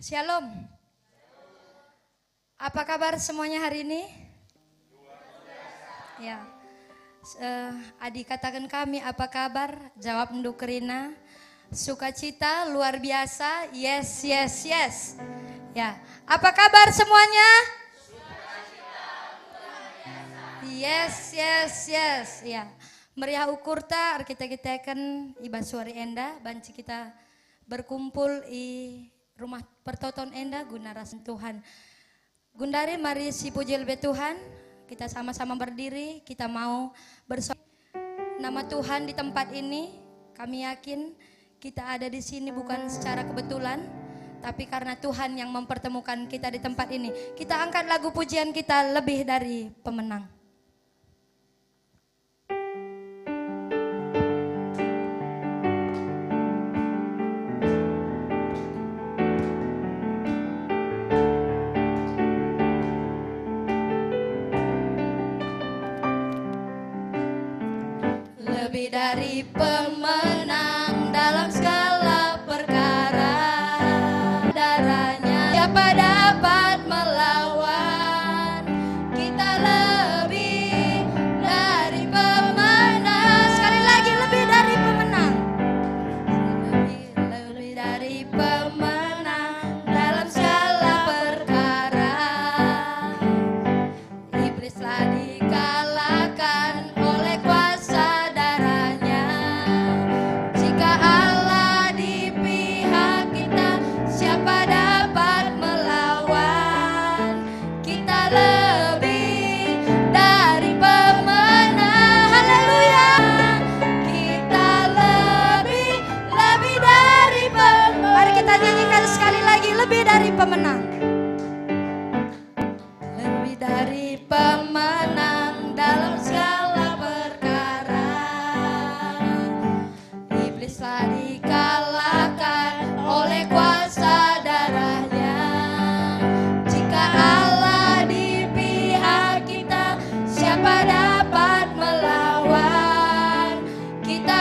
Shalom. Apa kabar semuanya hari ini? Ya. Adik katakan kami apa kabar? Jawab untuk Rina. Sukacita luar biasa. Yes, yes, yes. Ya. Apa kabar semuanya? Yes, yes, yes. Ya. Meriah ukurta kita akan iba suari enda banci kita berkumpul di rumah pertoton enda guna rasa Tuhan. Gundari mari si pujil be Tuhan, kita sama-sama berdiri, kita mau bersorak nama Tuhan di tempat ini. Kami yakin kita ada di sini bukan secara kebetulan, tapi karena Tuhan yang mempertemukan kita di tempat ini. Kita angkat lagu pujian kita lebih dari pemenang. Lebih dari pemenang dalam segala perkara, darahnya siapa dapat melawan kita. Lebih dari pemenang, sekali lagi lebih dari pemenang, lebih dari pemenang dalam segala perkara. Iblislah dikalahkan oleh kuasa darahnya. Jika Allah di pihak kita, siapa dapat melawan kita. Lebih dari pemenang, haleluya. Kita lebih dari pemenang. Mari kita nyanyikan sekali lagi, lebih dari pemenang. Lebih dari pemenang dalam segala perkara. Iblislah dikalahkan oleh kuasa darahnya. Jika Allah di pihak kita, siapa dapat melawan kita.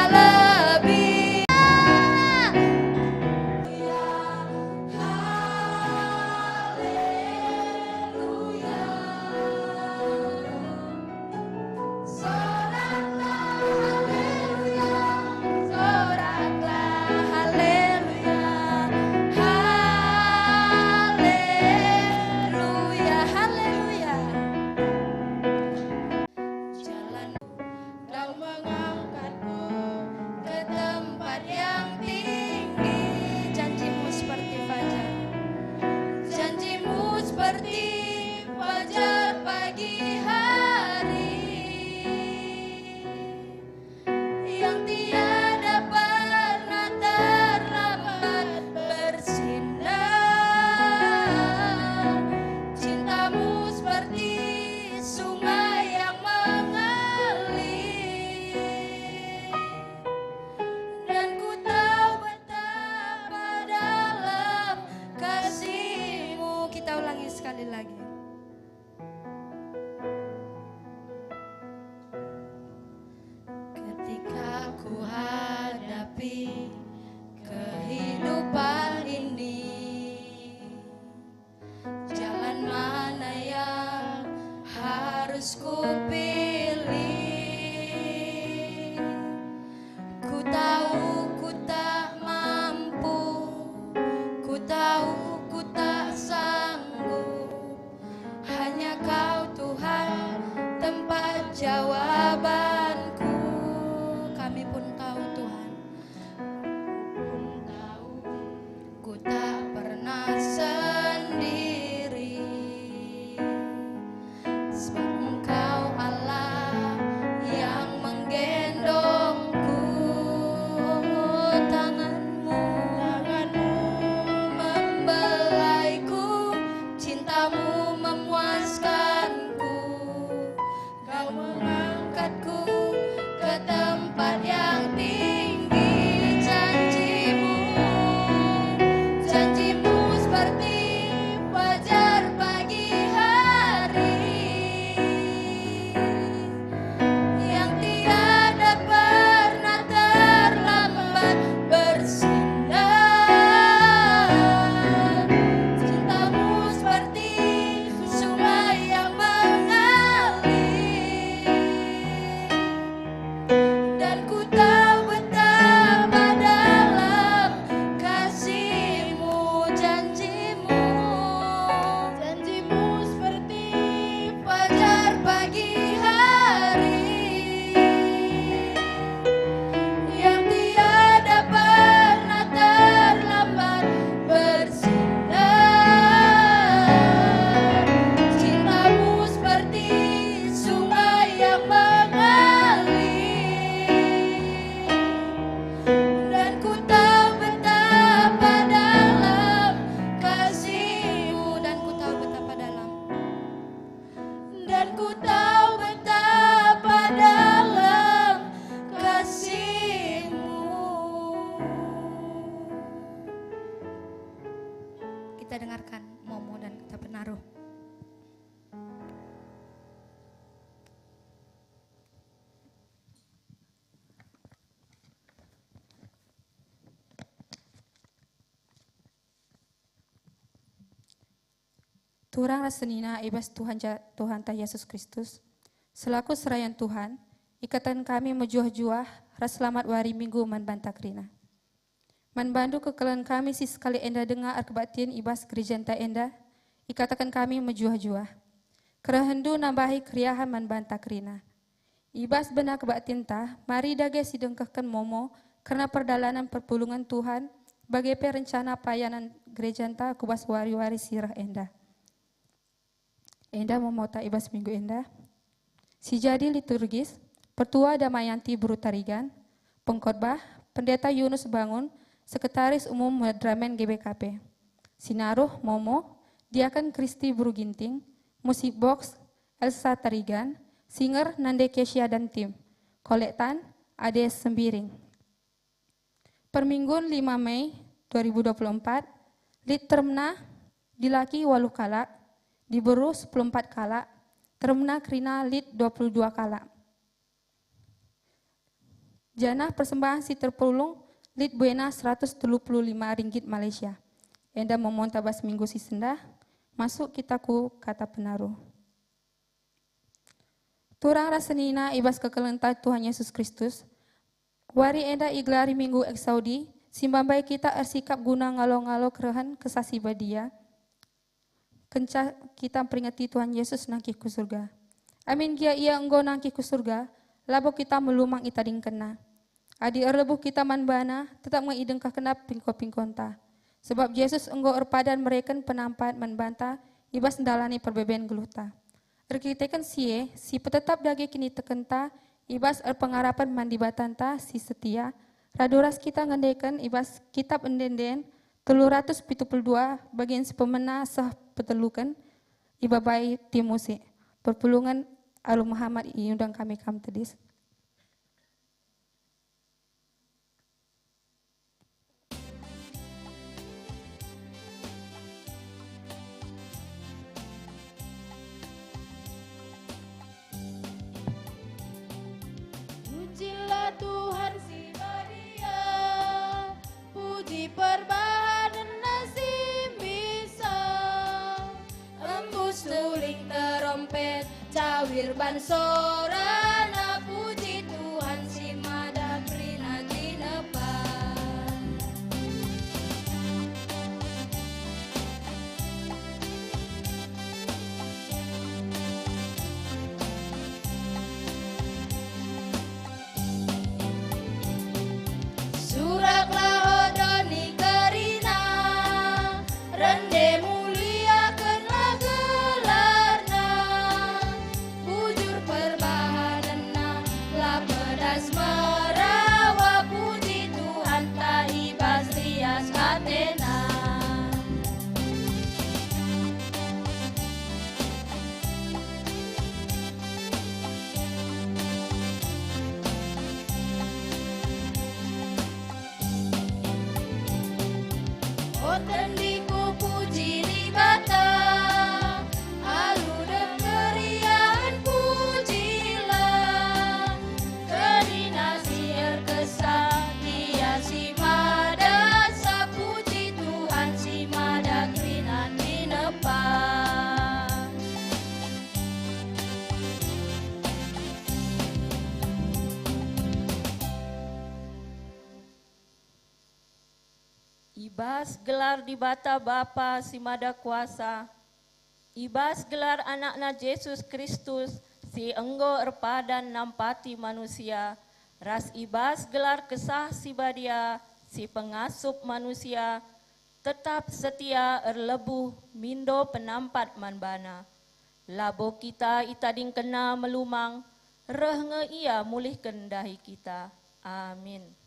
Lebih kehidupan ini, jalan mana yang harus ku pilih? Ku tahu ku tak mampu, ku tahu ku tak sanggup. Hanya Kau Tuhan tempat jawabanku. Kami pun tahu Tuhan, ku tak pernah sendiri, sebab Engkau Allah yang menggendongku. Tanganmu membelaiku, cintamu memuaskanku. Kau mengangkatku ke tempat yang tinggi. Janjimu seperti fajar pagi hari, yang tiada pernah terlambat bersinar. Turang rasenina ibas Tuhan ta Yesus Kristus. Selaku serayan Tuhan, ikatan kami mejuah-juah ras selamat wari minggu man bantakrina. Man bandu kekelan kami si sekali enda dengar arkebatin ibas gereja ta enda, ikatakan kami mejuah-juah. Kerahendu nambahi kriahan man bantakrina. Ibas benar kebatin ta, mari dage sidengkahkan momo karena perdalanan perpulungan Tuhan bagi perencana pelayanan gereja ta kubas wari-wari sirah enda. Enda memota ibas minggu enda. Si jadi liturgis, Pertua Damayanti Brutarigan, pengkhotbah Pendeta Yunus Bangun, Sekretaris Umum Madramen GBKP. Sinaruh Momo, Diaken Kristi Bruginting, Musik Box Elsa Tarigan, Singer Nande Kesia dan tim. Kolektan Ades Sembiring. Perminggun 5 Mei 2024, Lit Termna Dilaki Waluh Kala, Diberu 14 kala, Termna Krina Lit 22 kala. Jana persembahan si terpulung Lit Buena 175 ringgit Malaysia. Enda memontabas minggu si sendah, masuk kita ku kata penaruh. Turang rasenina ibas kekelentah Tuhan Yesus Kristus. Wari enda iglari minggu eksaudi, simbambai kita ersikap guna ngalo-ngalo kerehan kesasi badia. Kenca kita peringati Tuhan Yesus nangkih ku surga. Amin gia ia enggo nangkih ku surga, labo kita melumang itading kena. Adi erlebuh kita manbana, tetap mengidengkah kenap pingko-pingkonta. Sebab Yesus enggo erpadan mereken penampat manbanta, ibas ndalani perbeben geluhta. Erkitekan si petetap dage kini tekenta, ibas erpengarapan mandibatanta, si setia. Raduras kita ngendeken ibas kitab endenden, 372 bagian si pemena sah petelukan, ibabai timusi. Perpulungan Alu Muhammad iundang kami tedis. Pujilah Tuhan si Maria, puji perbahanan nasi bisa, embus tuling terompet, cawir bansorana, puji Tuhan si Mada Krina Jinepan. Suraklah hodoni Karina, rende muliakanlah gelarna, bujur perbahanana, lah pedas merawa, puji Tuhan taibas rias Athena. Otendiku puji libata, alu dengerian pujilah, Karina siar kesah, dia si Mada, puji Tuhan si Mada Krina Jinepan. Ibas gelar di bata Bapa si Mada Kuasa, ibas gelar anakna Yesus Kristus si enggo erpadan nampati manusia, ras ibas gelar kesah si badia si pengasup manusia, tetap setia erlebuh mindo penampat manbana. Labo kita itading kena melumang, reh nge ia mulih kendahi kita. Amin.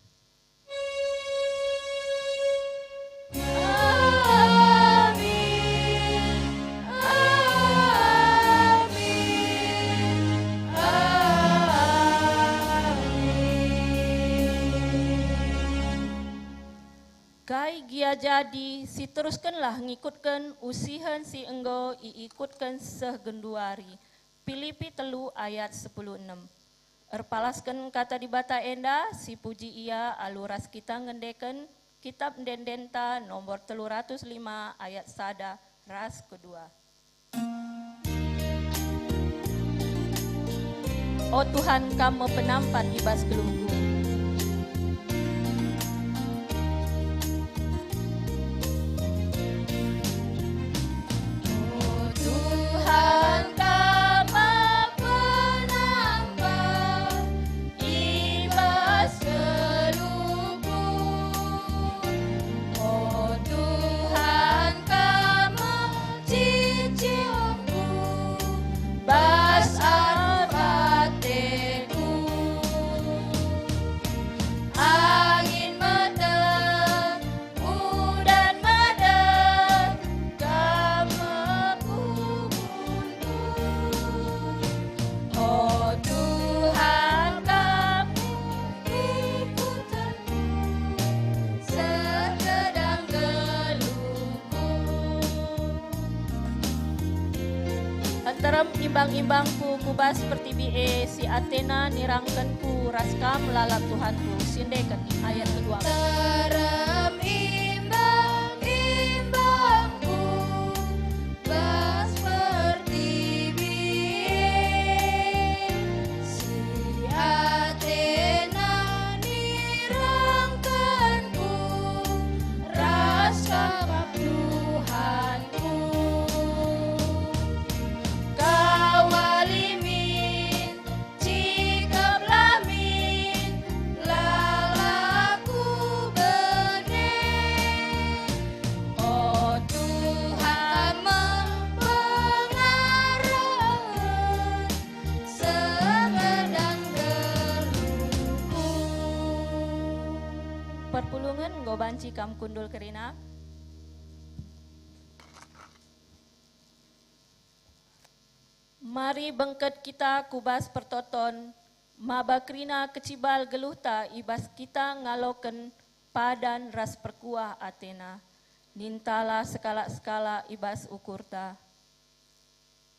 Kai gia jadi si teruskanlah ngikutkan usihan si enggo iikutkan segenduari. Filipi 3 ayat 10:6. Erpalaskan kata di bata enda si puji ia aluras kita ngendeken kitab dendenta nomor 305 ayat sada ras kedua. oh Tuhan kamu penampan ibas geluhku. Oh Tuhan kamu penampan ibas geluhku. Oh Tuhan kamu cicingku, bas hatiku. Angin medek, udan medek, kamu kumpul. Oh Tuhan kamu ikutanku, sedang geluhku. Antarem imbang-imbangku kubas seperti BE si Athena nirangkenku raska melalap Tuhanku. Sindekan ayat kedua. Terem imbang-imbangku, bas pertiwi. Si Athena nirangkenku, raskap Tuhanku. Kawalimin, cikap lamin, lalaku benih. Oh Tuhan mempengaruhi segedang geluhku. Perpulungan nggo banci kam kundul kerina. Mari bengket kita kubas pertoton, mabakrina kecibal geluhta ibas kita ngaloken padan ras perkuah Athena. Nintala skala-skala ibas ukurta.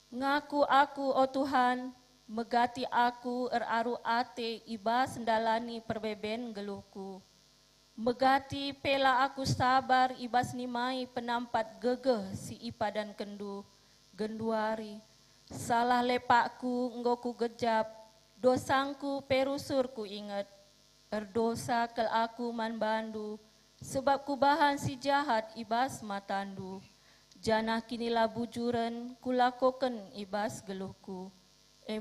Ngaku aku oh Tuhan, megati aku eraru ate ibas ndalani perbeben geluhku. Megati pela aku sabar ibas nimai penampat gegeh si ipa dan kendu, genduari. Salah lepakku enggoku gejap, dosangku perusurku inget. Erdosa kel aku man bandu, sebab kubahan si jahat ibas matandu. Janah kinilah bujuren kulakoken ibas geluhku.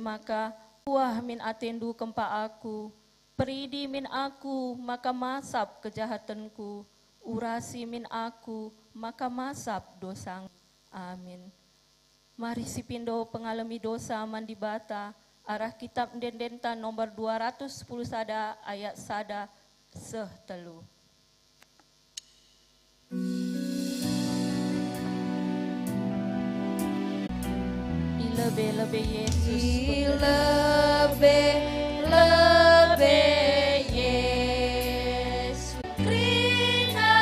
Maka puah min atendu kempa aku, peridi min aku maka masap kejahatanku, urasi min aku maka masap dosang. Amin. Mari si pindo pengalami dosa mandi bata, arah kitab dendenta nomor 210 sada ayat sada seh telu. Ilebe-lebe Yesus Ilebe Yesus, krina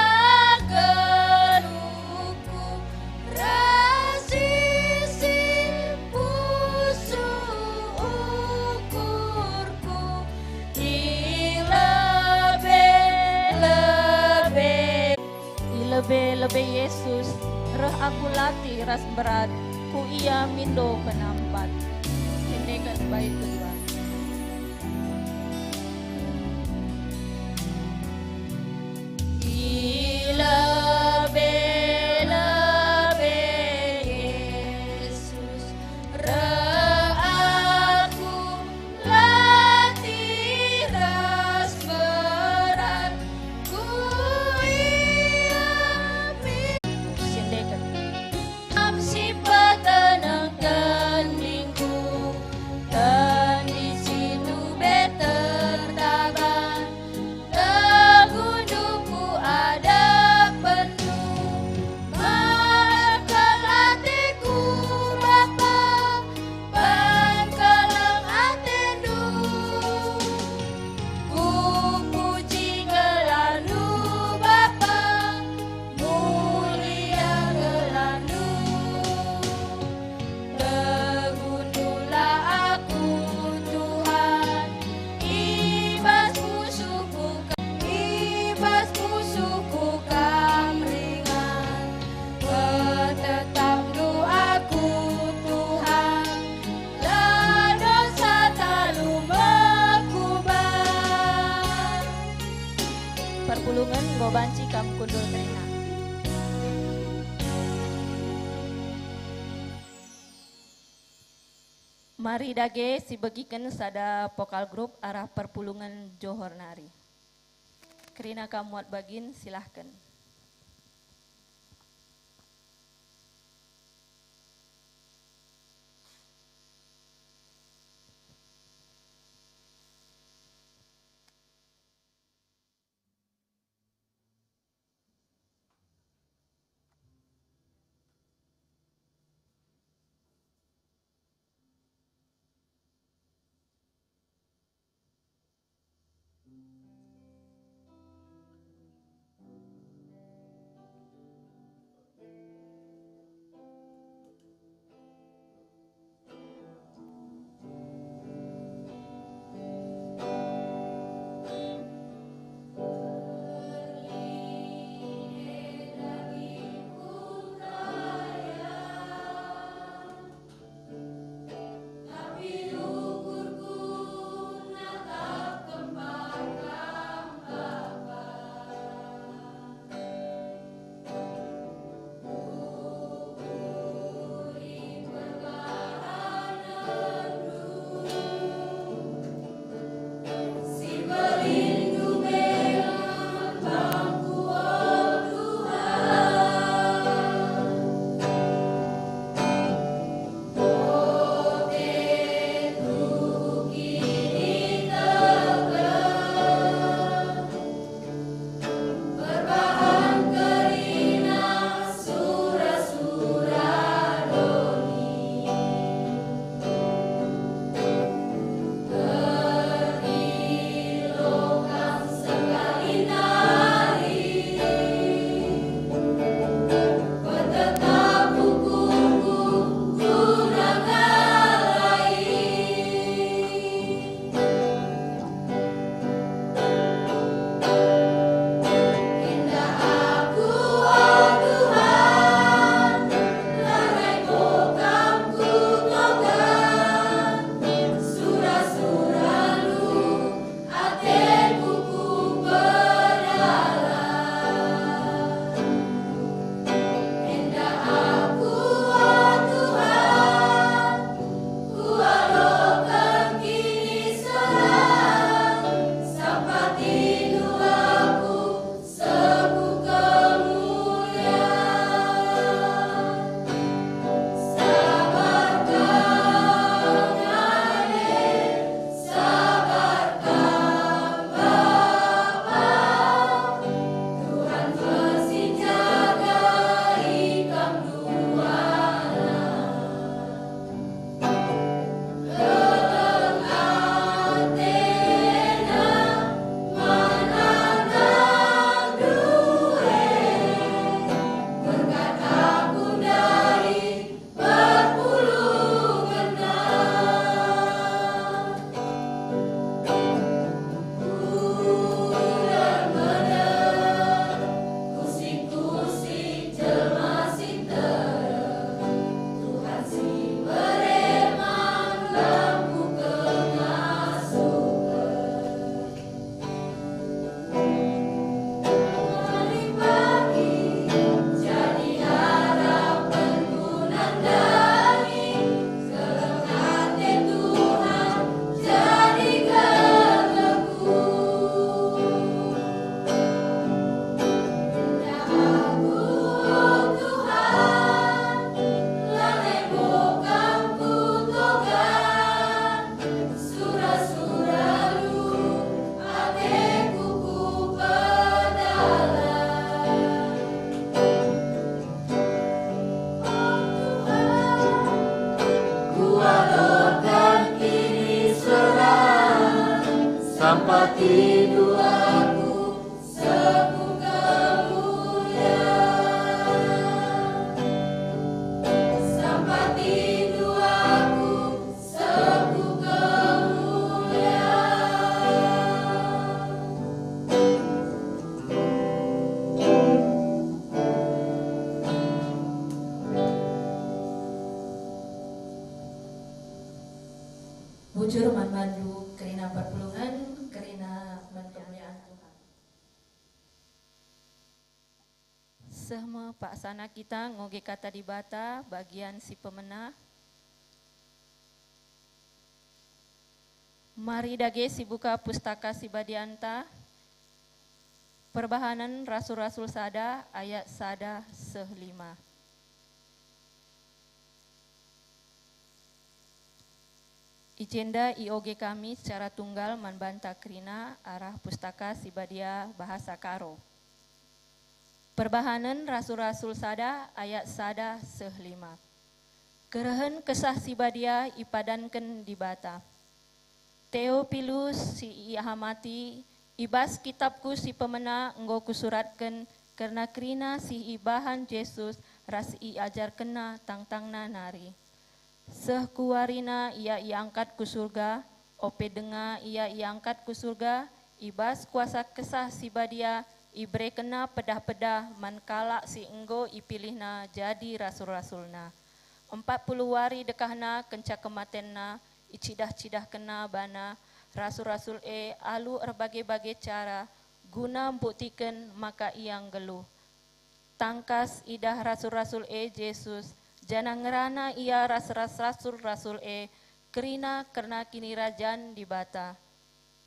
geluhku, rasisi pusu ukurku. Ilebe-lebe Yesus, reh aku latih ras berat, ku ia mindo penampat. Tindakan baik kedua. Ilebe Yesus, aku latih ras berat, ku ia Tindakan. si petenangkan lingku, tenang Mari dage si bagikan sada vokal grup arah perpulungan Johor Nari. Kerina kamuat bagin silahkan. Bujur mandu kerina perpulungan, kerina kemuliaan Tuhan. Semua Pak Sana kita ngoge kata di bata bagian si pemenah. Mari dage si buka pustaka si badianta. Perbahanan Rasul-Rasul Sada ayat Sada sehlima. Ijenda IOG kami secara tunggal manbanta krina arah pustaka Sibadia bahasa Karo. Perbahanan Rasul-Rasul Sada ayat Sada sehlima. Kerehen kesah Sibadia ipadanken di bata. Theophilus si ihamati ibas kitabku si pemena enggo kusuratken karena krina si ibahan Yesus ras ajar kena tang-tangna nari. Seh kuwarina ia iangkat ku surga, ope denga ia iangkat ku surga, ibas kuasa kesah si badia, ibre kena pedah-pedah mankala si enggo ipilihna jadi rasul-rasulna. 40 wari dekahna kenca kematenna, icidah-cidah kena bana, rasul-rasul alu erbagai-bagai cara, guna buktikan maka iang geluh. Tangkas idah rasul-rasul Yesus, jana ngerana ia rasul-rasul kerina karena kini rajan di bata.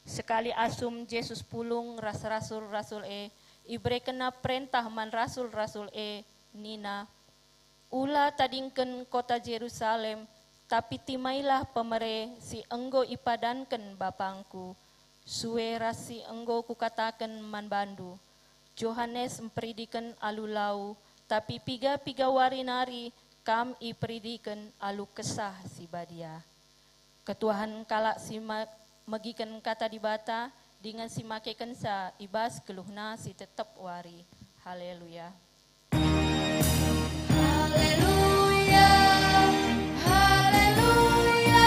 Sekali asum Yesus pulung rasul-rasul ibre kena perintah man rasul-rasul nina. Ula tadingken kota Jerusalem, tapi timailah pemere si enggo ipadanken bapangku. Suwe rasi enggo kukatakan man bandu. Johannes memperidikan alulau, tapi piga-piga warinari kam ipridikan alu kesah si badia. Ketuahan kalak si megikan kata di bata, dengan si makekan sa ibas keluhna si tetap wari. Haleluya. Haleluya, haleluya,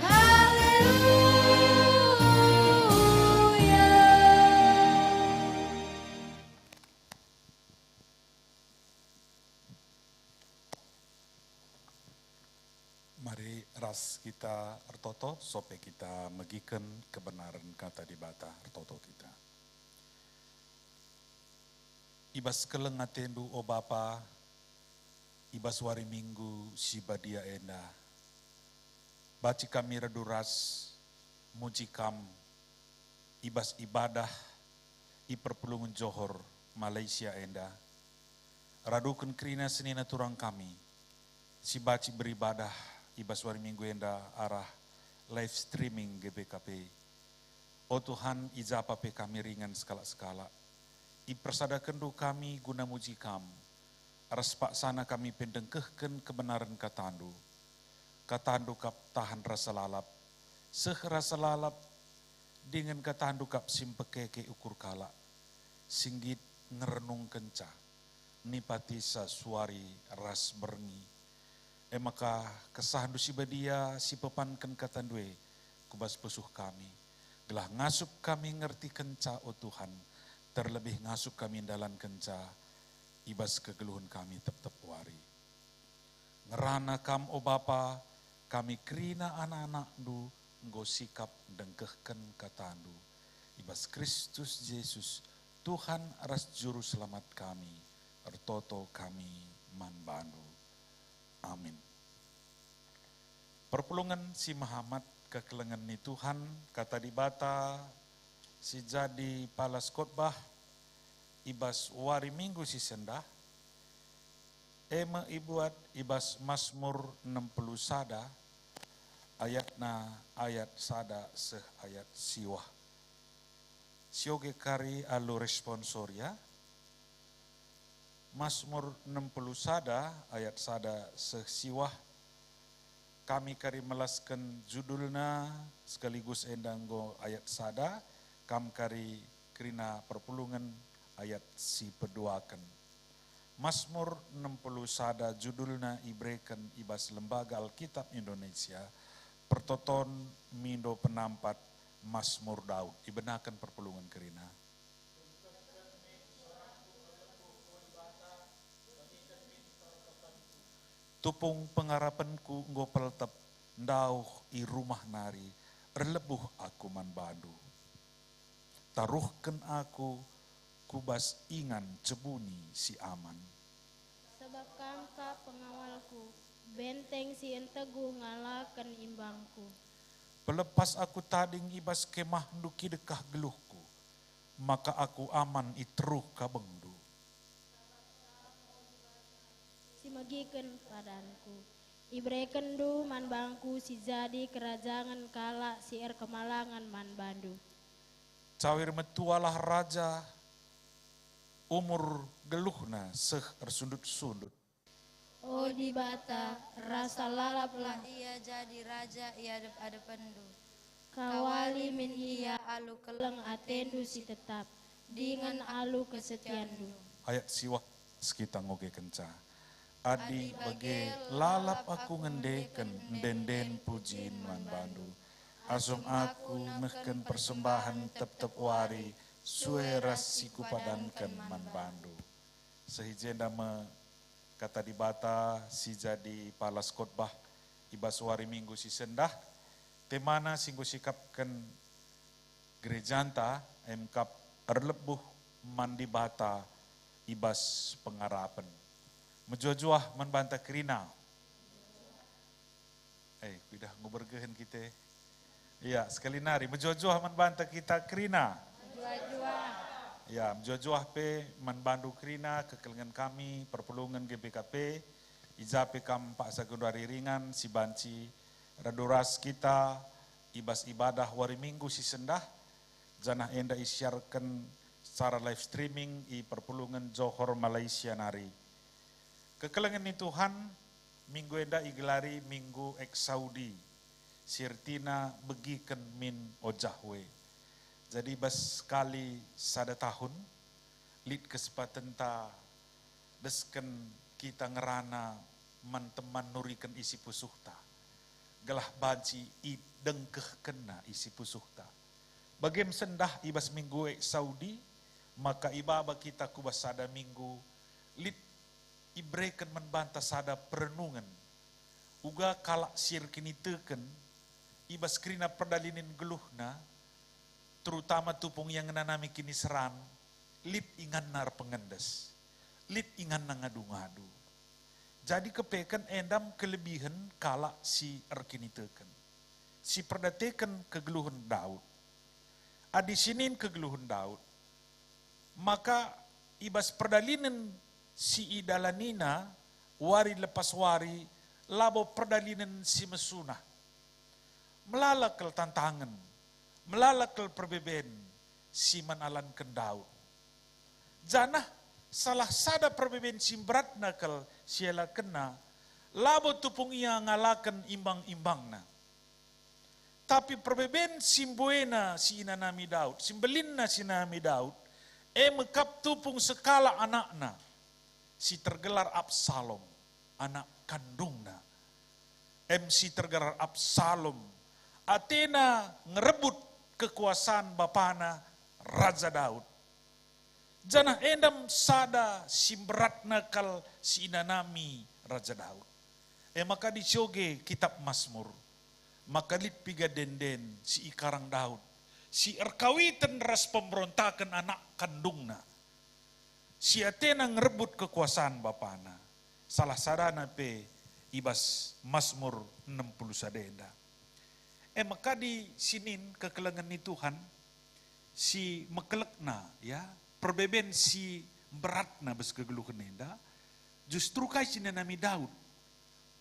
haleluya. Mari ras kita ertoto, sope kita megiken kebenaran kata di bata ertoto kita. Ibas kelengatendu o Bapa, ibas wari minggu si badia enda. Baci kami reduras, muji kam, ibas ibadah, iperpulungan Johor, Malaysia enda. Radukan krina senina turang kami, si baci beribadah, ibas wari minggu enda arah live streaming GBKP. Oh Tuhan, izapape kami ringan skala-skala. Ipersadakan do kami guna muji kam. Aras paksana kami pendengkehken kebenaran katandu. Katandu kap tahan rasa lalap. Seh rasa lalap dengan katandu kap simpekeke ukur kala. Singgit ngerenung kenca. Nipati sa suari ras berngi. Maka kesahan si badia si pepankan katandue kubas pesuh kami. Gelah ngasup kami ngerti kenca o Tuhan. Terlebih ngasup kami dalam kenca, ibas kegeluhan kami tetap wari. Ngerana kam o Bapa, kami kerina anak-anak du, nggo sikap dengkehken katandu. Ibas Kristus Yesus, Tuhan ras juru selamat kami, ertoto kami manbandu. Amin. Perpulungan si Muhammad kekelengan ni Tuhan, kata di bata, si jadi palas khotbah, ibas wari minggu si sendah, ibuat ibas Mazmur 60 sada, ayat sada seh ayat siwah. Sioge kari alu responsoria, Mazmur 60 sada, ayat sada seh siwah, kami kari melaskan judulna sekaligus endanggo ayat sada, kam kari kerina perpulungan ayat si peduakan. Mazmur 60 sada judulna ibreken ibas Lembaga Alkitab Indonesia, pertoton mindo penampat Mazmur Daud. Ibenakan perpulungan kerina. Tupung pengarapanku nggo peltep ndauh i rumah nari, erlebuh aku man bandu. Taruhkan aku kubas ingan cebuni si aman. Sebab kamka pengawalku, benteng si enteguh ngalakan imbangku. Pelepas aku tading ibas kemah duki dekah geluhku, maka aku aman itruh kabengdu. Simagiken padanku. Ibreken du man bangku si jadi kerajaan kala si kemalangan man bandu. Cawir metualah raja, umur geluhna seh ersundut-sundut. Oh di bata, rasa lalaplah Ia jadi raja, ia ada pendu. kawali min iya alu keleng atendu si tetap. Dengan alu kesetiandu. Ayat siwak sekita ngoge kenca. Adi bage lalap aku ngendeken denden pujin man bandu. Asum aku mehken persembahan tep-tep wari sueras siku padankan man bandu. Sehijenda me kata di bata si jadi palas khotbah ibas wari minggu si sendah. Temana singgu sikapkan gerejanta emkap erlebuh mandi bata ibas pengarapan. Mejuah-juah membanta kerina. Pidah ngubergehen kita. Iya, sekali nari. Mejuah-juah membanta kita kerina. Ya, mejuah-juah pe membantu kerina kekelengan kami, perpulungan GBKP, ijape kam Pak Sagundari Ringan, si banci, raduras kita, ibas ibadah wari minggu si sendah, janah enda isyarkan secara live streaming i perpulungan Johor Malaysia nari. Kekelengan ni Tuhan, minggu enda igelari minggu ek Saudi, sirtina begiken min ojahwe. Jadi bas kali sada tahun, lid kesempatan ta desken kita ngerana man-teman nurikan isi pusuhta. Gelah banci i dengkeh kena isi pusuhta. Bagem sendah ibas minggu ek Saudi, maka ibaba kita kubas sada minggu, lid ibreken membantah sada perenungan. Uga kalak sir kini teken, ibas kerina perdalinin geluhna, terutama tupung yang nanami kini seran, lid ingan nar pengendes, lid ingan nangadu-ngadu. Jadi kepekan endam kelebihan kalak si erkini teken. Si perdateken kegeluhan Daud. Adi sinin kegeluhan Daud. Maka ibas perdalinin si idalanina, wari lepas wari, labo perdalinin si mesunah. Melalakal tantangan, melalakal perbeben, si manalan kendau. Janah salah sada perbeben simberat nakal siela kena, labo tupung ia ngalakan imbang-imbangna. Tapi perbeben simboena si inanami Daud, simbelinna si inanami Daud, mekap tupung sekala anakna, si tergelar Absalom, anak kandungna. Si tergelar Absalom, Athena ngerebut kekuasaan bapana Raja Daud. Janah endam sada simberat nakal si inanami Raja Daud. Maka dicoge kitab Mazmur. Maka lit piga denden si ikarang Daud. Si erkawitan ras pemberontakan anak kandungna. Si Athena ngerebut kekuasaan bapana. Salah sarana pe ibas Mazmur 60 sadenda. Maka di sinin kekelengan ni Tuhan, si mekelekna ya, perbeben si beratna bes kegeluhan enda, justru kai sinanami Daud,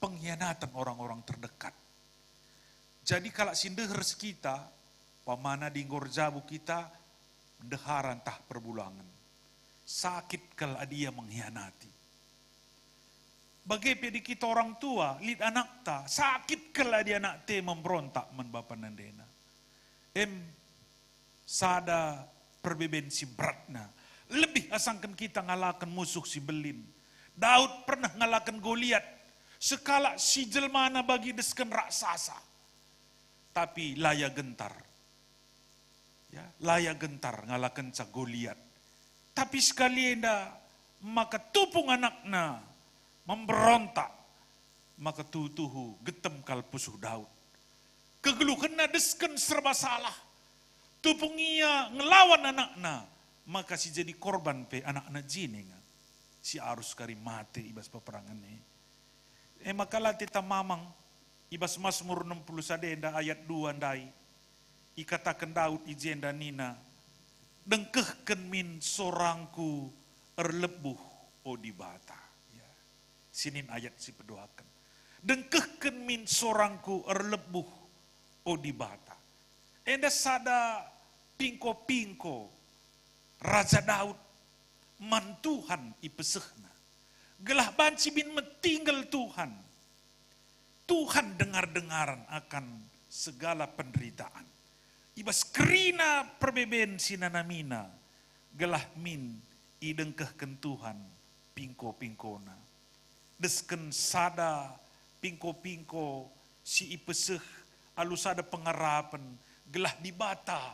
pengkhianatan orang-orang terdekat. Jadi kalau sindeher kita, pamana di ngorjabu kita, deharan tah perbulangan. Sakit kalau dia mengkhianati. Bagi pedi kita orang tua, lid anak ta, sakit kalau dia anak te memberontak men bapa nandena. Sada perbeben si beratna. Lebih asangkan kita ngalakan musuh si belin. Daud pernah ngalakan Goliat. Sekala si jelmana bagi desken raksasa. Tapi laya gentar. Ya, laya gentar ngalakan ca Goliat. Tapi sekali enda maka tupung anakna memberontak, maka tutuhu getem kal pusuh Daud. Kegeluhan desken serba salah. Tupung ia ngelawan anakna, maka si jadi korban pe anak-anak jininga. Si arus kari mati ibas peperangan ni. Maka latita mamang Ibas Mazmur 61 enda ayat 2 andai. Ikatakan Daud ijenda nina. Dengkehken min sorangku erlebuh o dibata. Ya. Sinin ayat si pedoakan. Dengkehken min sorangku erlebuh o dibata. Enda sada pingko-pingko Raja Daud mantuhan ipesehna. Gelah banci bin metinggal Tuhan. Tuhan dengar-dengaran akan segala penderitaan. Ibas kerina perbeben sinanamina. Gelah min idengkehken Tuhan pingko-pingkona. Desken sada pingko-pingko si ipeseh alus ada pengarapan. Gelah dibata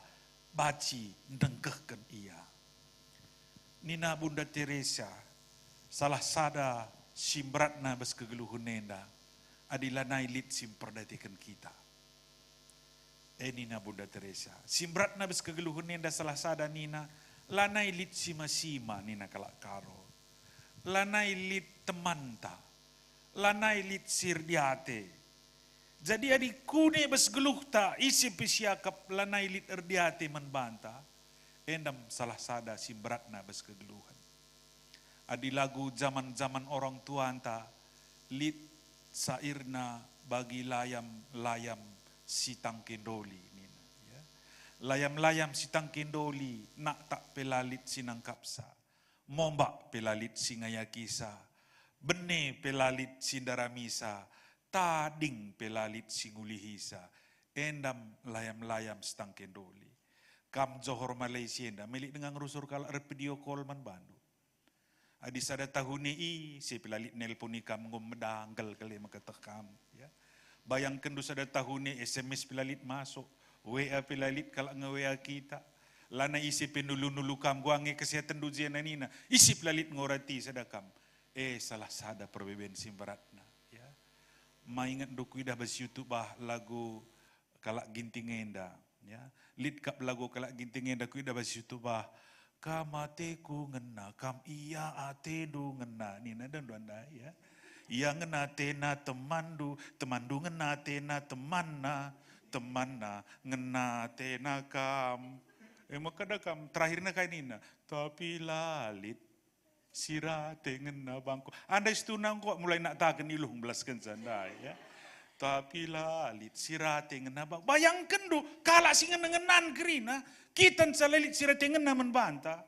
baci dengkehken ia. Nina Bunda Teresa salah sada simbratna bes kegeluhun nenda adilah nailit simperdatikan kita. Nina Bunda Teresa simbratna bes kegeluhun nenda salah sada nina lanai lit sima-sima nina kalak karo. Lanai lit temanta. Lanai lit sirdiate. Jadi adik kune bes geluh ta isi pisiakap lanai lit erdiate menbanta. Endam salah sada simbratna bes kegeluhan. Adi lagu zaman-zaman orang tua anta lit sairna bagi layam-layam sitang kendoli. Ya. Layam-layam sitang kendoli nak tak pelalit sinang kapsa. Mombak pelalit singaya kisah. Bene pelalit sindaramisa. Tading pelalit singulihisa. Endam layam-layam sitang kendoli. Kam Johor Malaysia enda milik dengan rusur kala video call man bandu. Adi sada tahun ni si pelalit nelponi kam ngomedanggal kali makatakam ya. Bayangkan du sada tahun ni SMS pelalit masuk, WA pelalit kala nge-WA kita. Lana isi penulu-nulu kam guange kesehatan du jena nina. Isi pelalit ngorati sada kam. Salah sada perbeben simbaratna ya. Maingat du kuidah bas YouTube bah lagu kala ginting enda ya. Lit kap lagu kala ginting enda kuidah bas YouTube bah kamateku ngena kam iya atedu ngena nina dan duanda ya. Iya ngena tena temandu ngena tena temanna ngena tena kam. Makada kam terakhirnya kayak nina tapi lalit sirate ngena bangku. Anda istunang kok mulai nak taken iluh belaskan sanda ya. Tapi lalit sirate ngena bangku. Bayangkan du kala sing ngenan kerina kita salalit sirate ngena menbanta.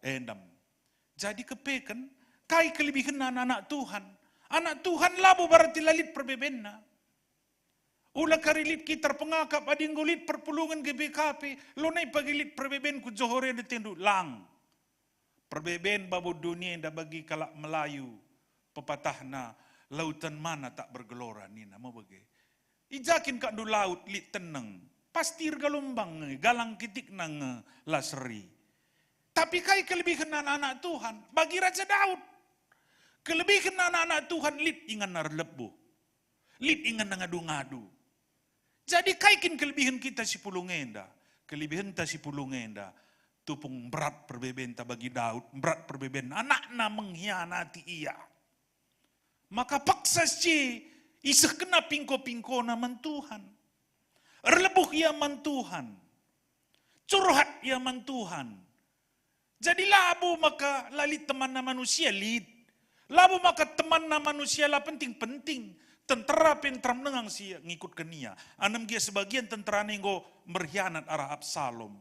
Endam. Jadi kepekan kai kelebihan anak-anak Tuhan. Anak Tuhan labu berarti lalit perbebenna. Ulah karilit kita pengakap ading gulit perpulungan GBKP. Lo naik pagilit perbeben ku Johore de tendu lang. Perbeben babu dunia yang bagi kalak Melayu. Pepatahna lautan mana tak bergelora nina mau bagi. Ijakin kak du laut lit tenang. Pastir galumbang galang kitik nang lasri. Tapi kai kelebihan anak-anak Tuhan bagi Raja Daud. Kelebihan anak-anak Tuhan lit ingan narlebu. Lit ingan ngadu-ngadu. Jadi kaikin kelebihan kita si pulungenda. Kelebihan ta si pulungenda. Tupung berat perbeben ta bagi Daud. Berat perbeben anakna mengkhianati ia. Maka paksa si iseh kena pingko-pingko naman Tuhan. Erlebuh ia man Tuhan. Curhat ia man Tuhan. Jadi labu maka lalit teman na manusia lit. Labu maka teman na manusia lah penting-penting. Tentara pentram nengang si ngikut ke nia. Anam dia sebagian tentara nenggo berkhianat arah Absalom.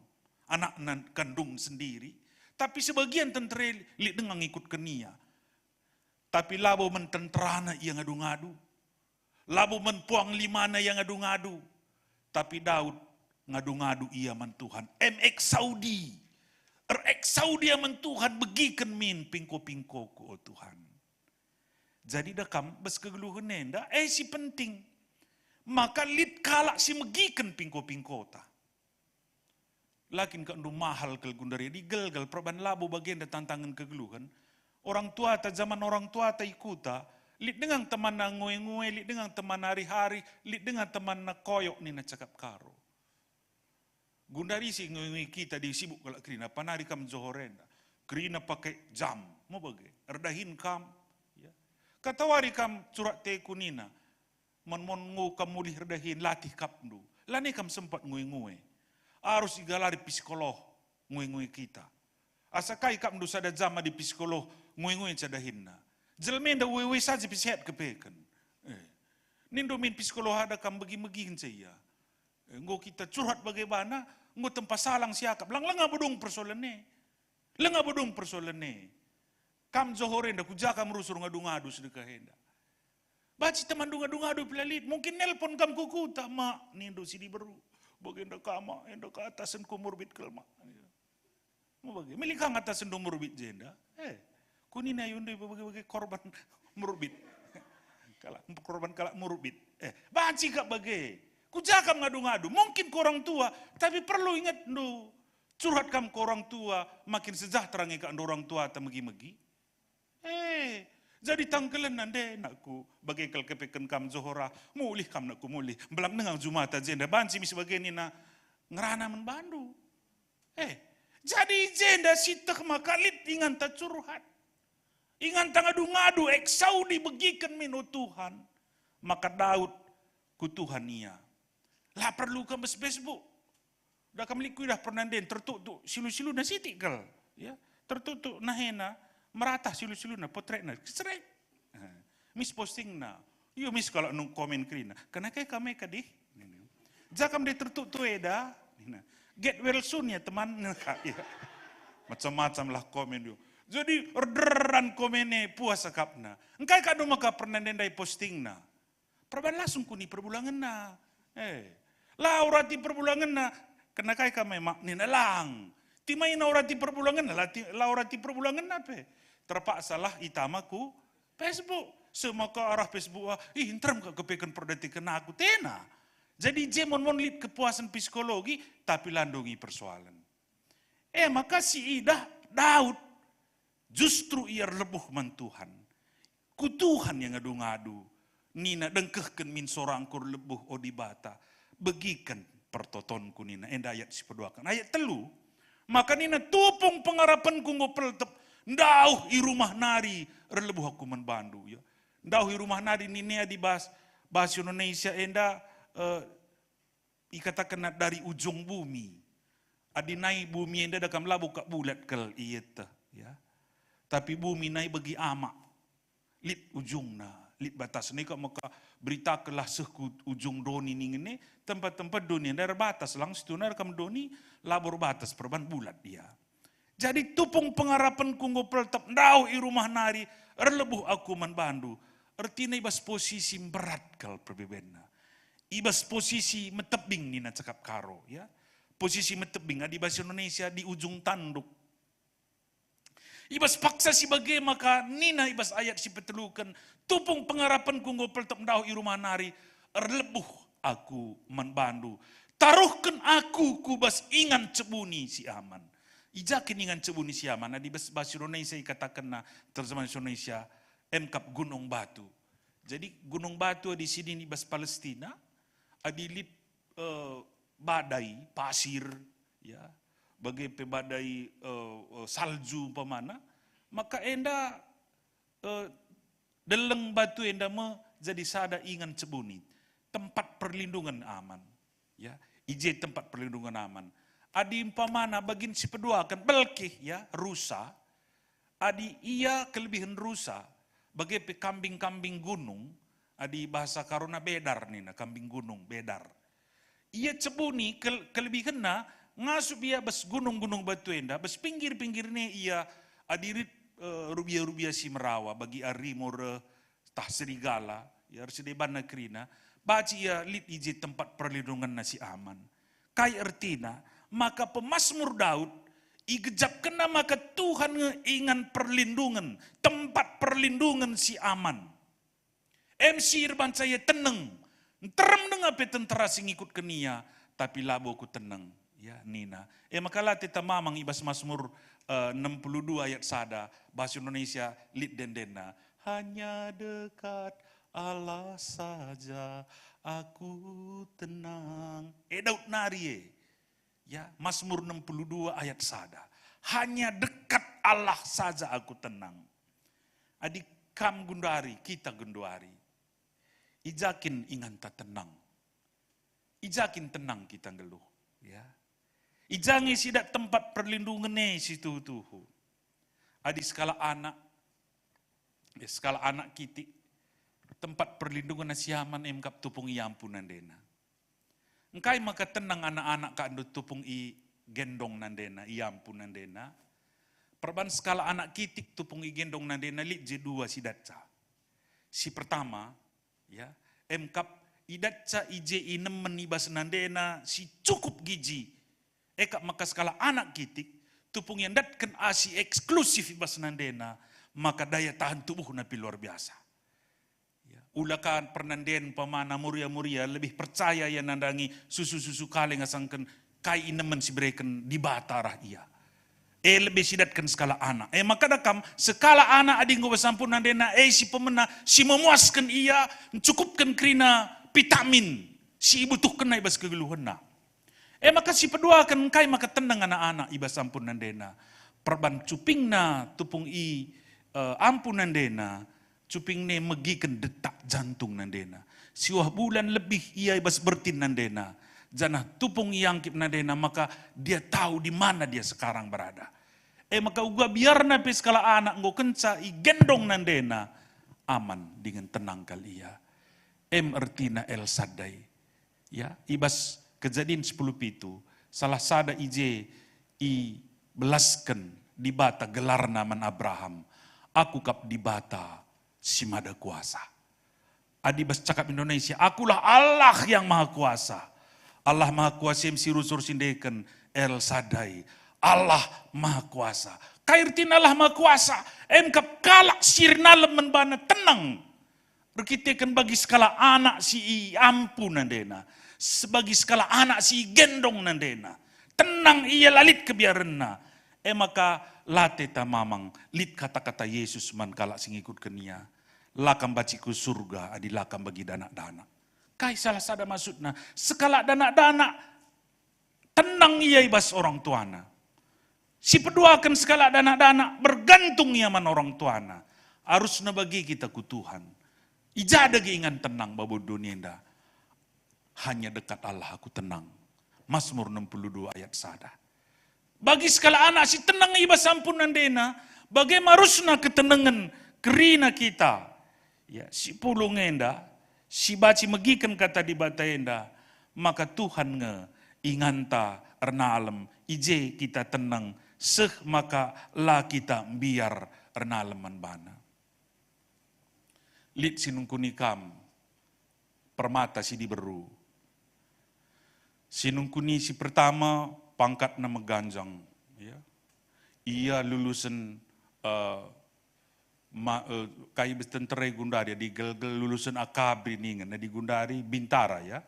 Anak kandung sendiri. Tapi sebagian tentara lit nengang ngikut ke nia. Tapi labu mententerana yang ngadu-ngadu. Labu menpuang limana yang ngadu-ngadu. Tapi Daud ngadu-ngadu ia man Tuhan. MX Saudi. RX Saudi man Tuhan begikan min pingko-pingko ku oh Tuhan. Jadi dakam bes kegeluhan nenda si penting. Maka lit kalak si megikan pingko-pingko ta. Lakin kandu mahal kel gundari digelgal perban labu bagian da tantangan kegeluhan. Orang tua ta zaman orang tua ta ikuta lit dengan teman na ngoe-ngoe, lit dengan teman hari-hari, lit dengan teman na koyok ni na cakap karo. Gundari si ngoe-ngoe kita di sibuk kalak kerina panari kam Johorenda. Kerina pakai jam, mau bagi erdahin kam. Katawari kam curat te kunina. Mon kamu dihirdahin latih kapnu. Lani kam sempat ngui-ngui. Harus igalari psikolog ngui-ngui kita. Asakai kapnu sada jama di psikolog ngui-ngui cadahinna. Jelmenda wewe saja pisehat kepekan. Nindo min psikolog ada kam bagi-bagiin saya. Ngo kita curhat bagaimana, ngo tempat salang siakap. Lang-lang bodong persoalannya. Lenga bodong persoalannya. Kam johorenda kujaka merusur ngadu-ngadu sedekah henda. Baci teman dunga-dunga pelalit. Mungkin nelpon kam kuku tak mak. Nindo sini baru. Bagenda kama. Enda ke atasan kumurbit kelma. Mau bagi. Milikang atasan kumurbit jenda. Kunina yundu bagi korban murbit. Korban kalak murbit. Baci kak bagi. Kujakam ngadu-ngadu. Mungkin ke orang tua. Tapi perlu ingat no. Curhat kam ke orang tua. Makin sejahtera ngekak orang tua atau megi-megi. Jadi tangkelan nande nakku bagai kal kepekan kam Zohora mulih kam nakku mulih belang nengang Jumata jenda banci mis bageni na ngerana membandu. Jadi jenda sitak makalit ingan ta curhat. Ingan ta ngadu-ngadu eksaudi begikan minu Tuhan. Maka Daud ku Tuhan ia. Lah perlu kam Facebook. Dah kam liku dah pernanden tertutup silu-silu na sitikal ya. Tertutup nahena meratah silu-silu na potret na seret. Mis posting na. Yo mis kalau nung komen krina. Karena kayak kami kadih. Jakam dia tertutup eda. Get well soon ya teman. Macam-macam lah komen yo. Jadi orderan komennya puasa kapna. Engkai kado maka pernah dendai posting na. Perban langsung kuni perbulangan na. Laurati perbulangan na. Karena kayak kami mak nina lang. Timai naurati perbulangan na. Laurati perbulangan na pe. Terpaksa lah itamaku Facebook. Semua ke arah Facebook. Interam kepekan perdatikan aku. Tena. Jadi jemon monlit kepuasan psikologi. Tapi landungi persoalan. Maka si Ida Daud. Justru ia lebuh man Tuhan. Ku Tuhan yang ngadu-ngadu. Nina dengkehkan min sorangkur lebuh odibata. Begikan pertotonku nina. Enda ayat si peduakan. Ayat telu. Maka nina tupung pengarapanku ngopel tep. Ndauh i rumah nari relebuh aku membandu ya. Ndauh i rumah nari nini di bahasa Indonesia enda ikatakan dari ujung bumi. Adi naik bumi enda dakam labu kak bulat kel iyeta ya. Tapi bumi naik bagi amak. Lit ujungna, lit batas ni kak maka berita kelah seku ujung doni ningene tempat-tempat doni dari batas langsung tunar kam doni labor batas perban bulat dia. Jadi tupung pengarapan ngopel tep ndau i rumah nari erlebuh aku membandu. Artinya ibas posisi berat kal perbebenna. Ibas posisi metebing nina cakap karo ya. Posisi metebing di bahasa Indonesia di ujung tanduk. Ibas paksa si bagai maka nina ibas ayat si petelukan tupung pengarapan ngopel tep ndau i rumah nari erlebuh aku membandu. Taruhkan aku kubas ingan cebuni si aman. Ijakin ingan cebuni siaman. Di bahasa Indonesia katakan na terjemahan Indonesia emkap Gunung Batu. Jadi Gunung Batu di sini di bahasa Palestina. Adilit badai pasir ya. Bagai badai salju pemana. Maka enda deleng batu enda jadi sada ingan cebuni. Tempat perlindungan aman. Ya, ije tempat perlindungan aman. Adi impamana bagin si pedua akan belkih ya rusa. Adi ia kelebihan rusa bagai kambing-kambing gunung. Adi bahasa karuna bedar nih na kambing gunung bedar. Ia cebuni kelebihan na ngasup ia bas gunung-gunung batu enda bas pinggir-pinggirnya ia adirit rubia-rubia si merawa bagi arimor tah serigala ya sedeban negrina. Baci ia lit ije tempat perlindungan nasi aman. Kai artina maka pemazmur Daud igejap kena maka Tuhan ingan perlindungan, tempat perlindungan si aman. MC irban saya tenang, terem dengan apa tentara sing ikut kenia, tapi labo ku tenang. Ya Nina. Maka lah tita mamang ibas Mazmur 62 ayat sada, bahasa Indonesia lit dendena. Hanya dekat Allah saja aku tenang. Daud nari ya, Mazmur 62 ayat sada. Hanya dekat Allah saja aku tenang. Adik kam gundari, kita gundari. ijakin ingan ta tenang. Ijakin tenang kita ngeluh. Ya. Ijangi sidak tempat perlindungan situ tuhu. Adi skala anak, skala anak kita, tempat perlindungan siaman emkap tupung iampunan dena. Engkai maka tenang anak-anak ka ando tupung i gendong nandena, iyampun nandena. Perban skala anak kitik tupung i gendong nandena lit je2 si datca. Si pertama, ya, emkap idatca ije inem menibas nandena si cukup giji. Ekap maka skala anak kitik tupung yang datkan asi eksklusif ibas nandena, maka daya tahan tubuh napi luar biasa. Ulakan pernanden pamana muria-muria lebih percaya yang nandangi susu-susu kale ngasangkan kai inemen si bereken di batarah ia. Lebih sidatkan skala anak. Maka dakam skala anak adinggo basampun nandena si pemena si memuaskan ia mencukupkan krina vitamin si butuhkan na ibas kegeluhan na. Maka si pedua kan kai maka tenang anak-anak ibas ampun nandena. Perban cuping na tupung i ampun nandena. Cuping ne megikan detak jantung nandena. Siwah bulan lebih ia ibas bertin nandena. Janah tupung iangkip nandena maka dia tahu di mana dia sekarang berada. Maka uga biar napi skala anak ngo kenca i gendong nandena aman dengan tenang kali ia. Ertina El Sadai. Ya, ibas kejadian 10 pitu salah sada ije i belaskan di bata gelar naman Abraham. Aku kap di bata si Mada Kuasa. Adibas cakap Indonesia, akulah Allah yang Maha Kuasa. Allah Maha Kuasa yang sirusur sindeken El Sadai. Allah Maha Kuasa. Kairtin Allah Maha Kuasa. Emkap kalak sirna lemen bana tenang. Berkitekan bagi skala anak si ampun nandena. Sebagi skala anak si gendong nandena. Tenang ia lalit kebiarenna. Maka late tamamang lit kata-kata Yesus man kalak sing ikut kenia. Lakam baciku surga adi lakam bagi dana-dana. Kai salah sada maksudna. Sekala dana-dana tenang ia ibas orang tuana. Si peduakan sekala dana-dana bergantung ia man orang tuana. Harusna bagi kita ku Tuhan. Ijada ingan tenang babu dunia. Hanya dekat Allah aku tenang. Mazmur 62 ayat sada. Bagi sekala anak si tenang ibas ampun nandena. Bagaimana harusna ketenangan kerina kita. Ya, si pulung enda, si baci megikan kata di bata enda, maka Tuhan nge inganta erna alam, ije kita tenang, seh maka la kita biar erna alaman bana. Lit sinungkunikam, permata si diberu. Sinungkuni si pertama pangkat nama ganjang, ya. Ia lulusan kai bestentere Gundari di gel-gel lulusan akabri ningan di Gundari Bintara ya.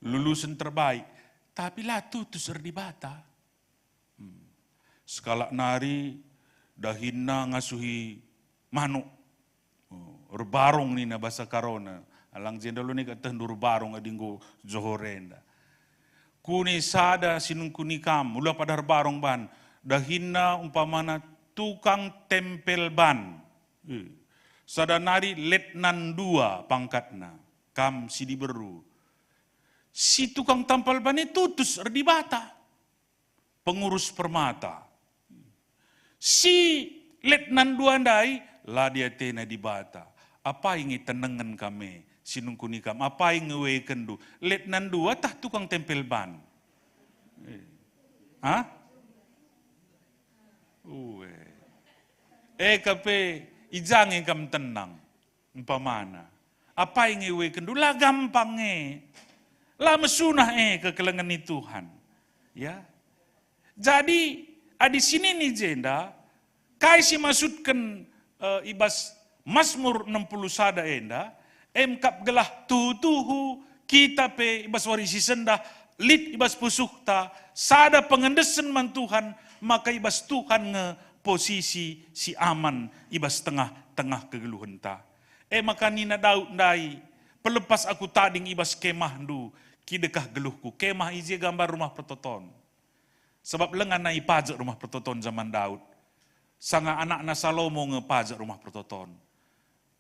Lulusan terbaik, tapi lah tutus di bata. Skala nari dahina ngasuhi manuk. Urbarong ni na bahasa karona. Alang jendalo ni katah urbarong adinggo johorenda. Kuni sada sinungkuni kam, mula pada urbarong ban. Dahina umpamana tukang tempel ban. Sadanari letnan 2 pangkatna. Kam si diberu. Si tukang tampal ban itu tutus di bata. Pengurus permata. Si letnan 2 andai lah dia tena di bata. Apa yang tenengan kami sinungkuni kam. Apa yang ngewe kendu. Letnan 2 tah tukang tempel ban. Hah? Kape ijang kam tenang. Umpamana. Apa yang ngewe kendu. Lah gampang lah mesunah kekelengan ni Tuhan. Ya. Jadi di sini nih jenda. Kai si masukkan ibas Mazmur 60 sada enda. Emkap gelah tutuhu kita pe ibas warisi sendah. Lit ibas pusukta. Sada pengendesan man Tuhan. Maka ibas Tuhan nge posisi si aman ibas tengah-tengah kegeluhan ta. Maka nina Daud ndai pelepas aku tading ibas kemah ndu kidekah geluhku. Kemah ije gambar rumah pertoton. Sebab lengan nai pajak rumah pertoton zaman Daud. Sanga anak na Salomo ngepajak rumah pertoton.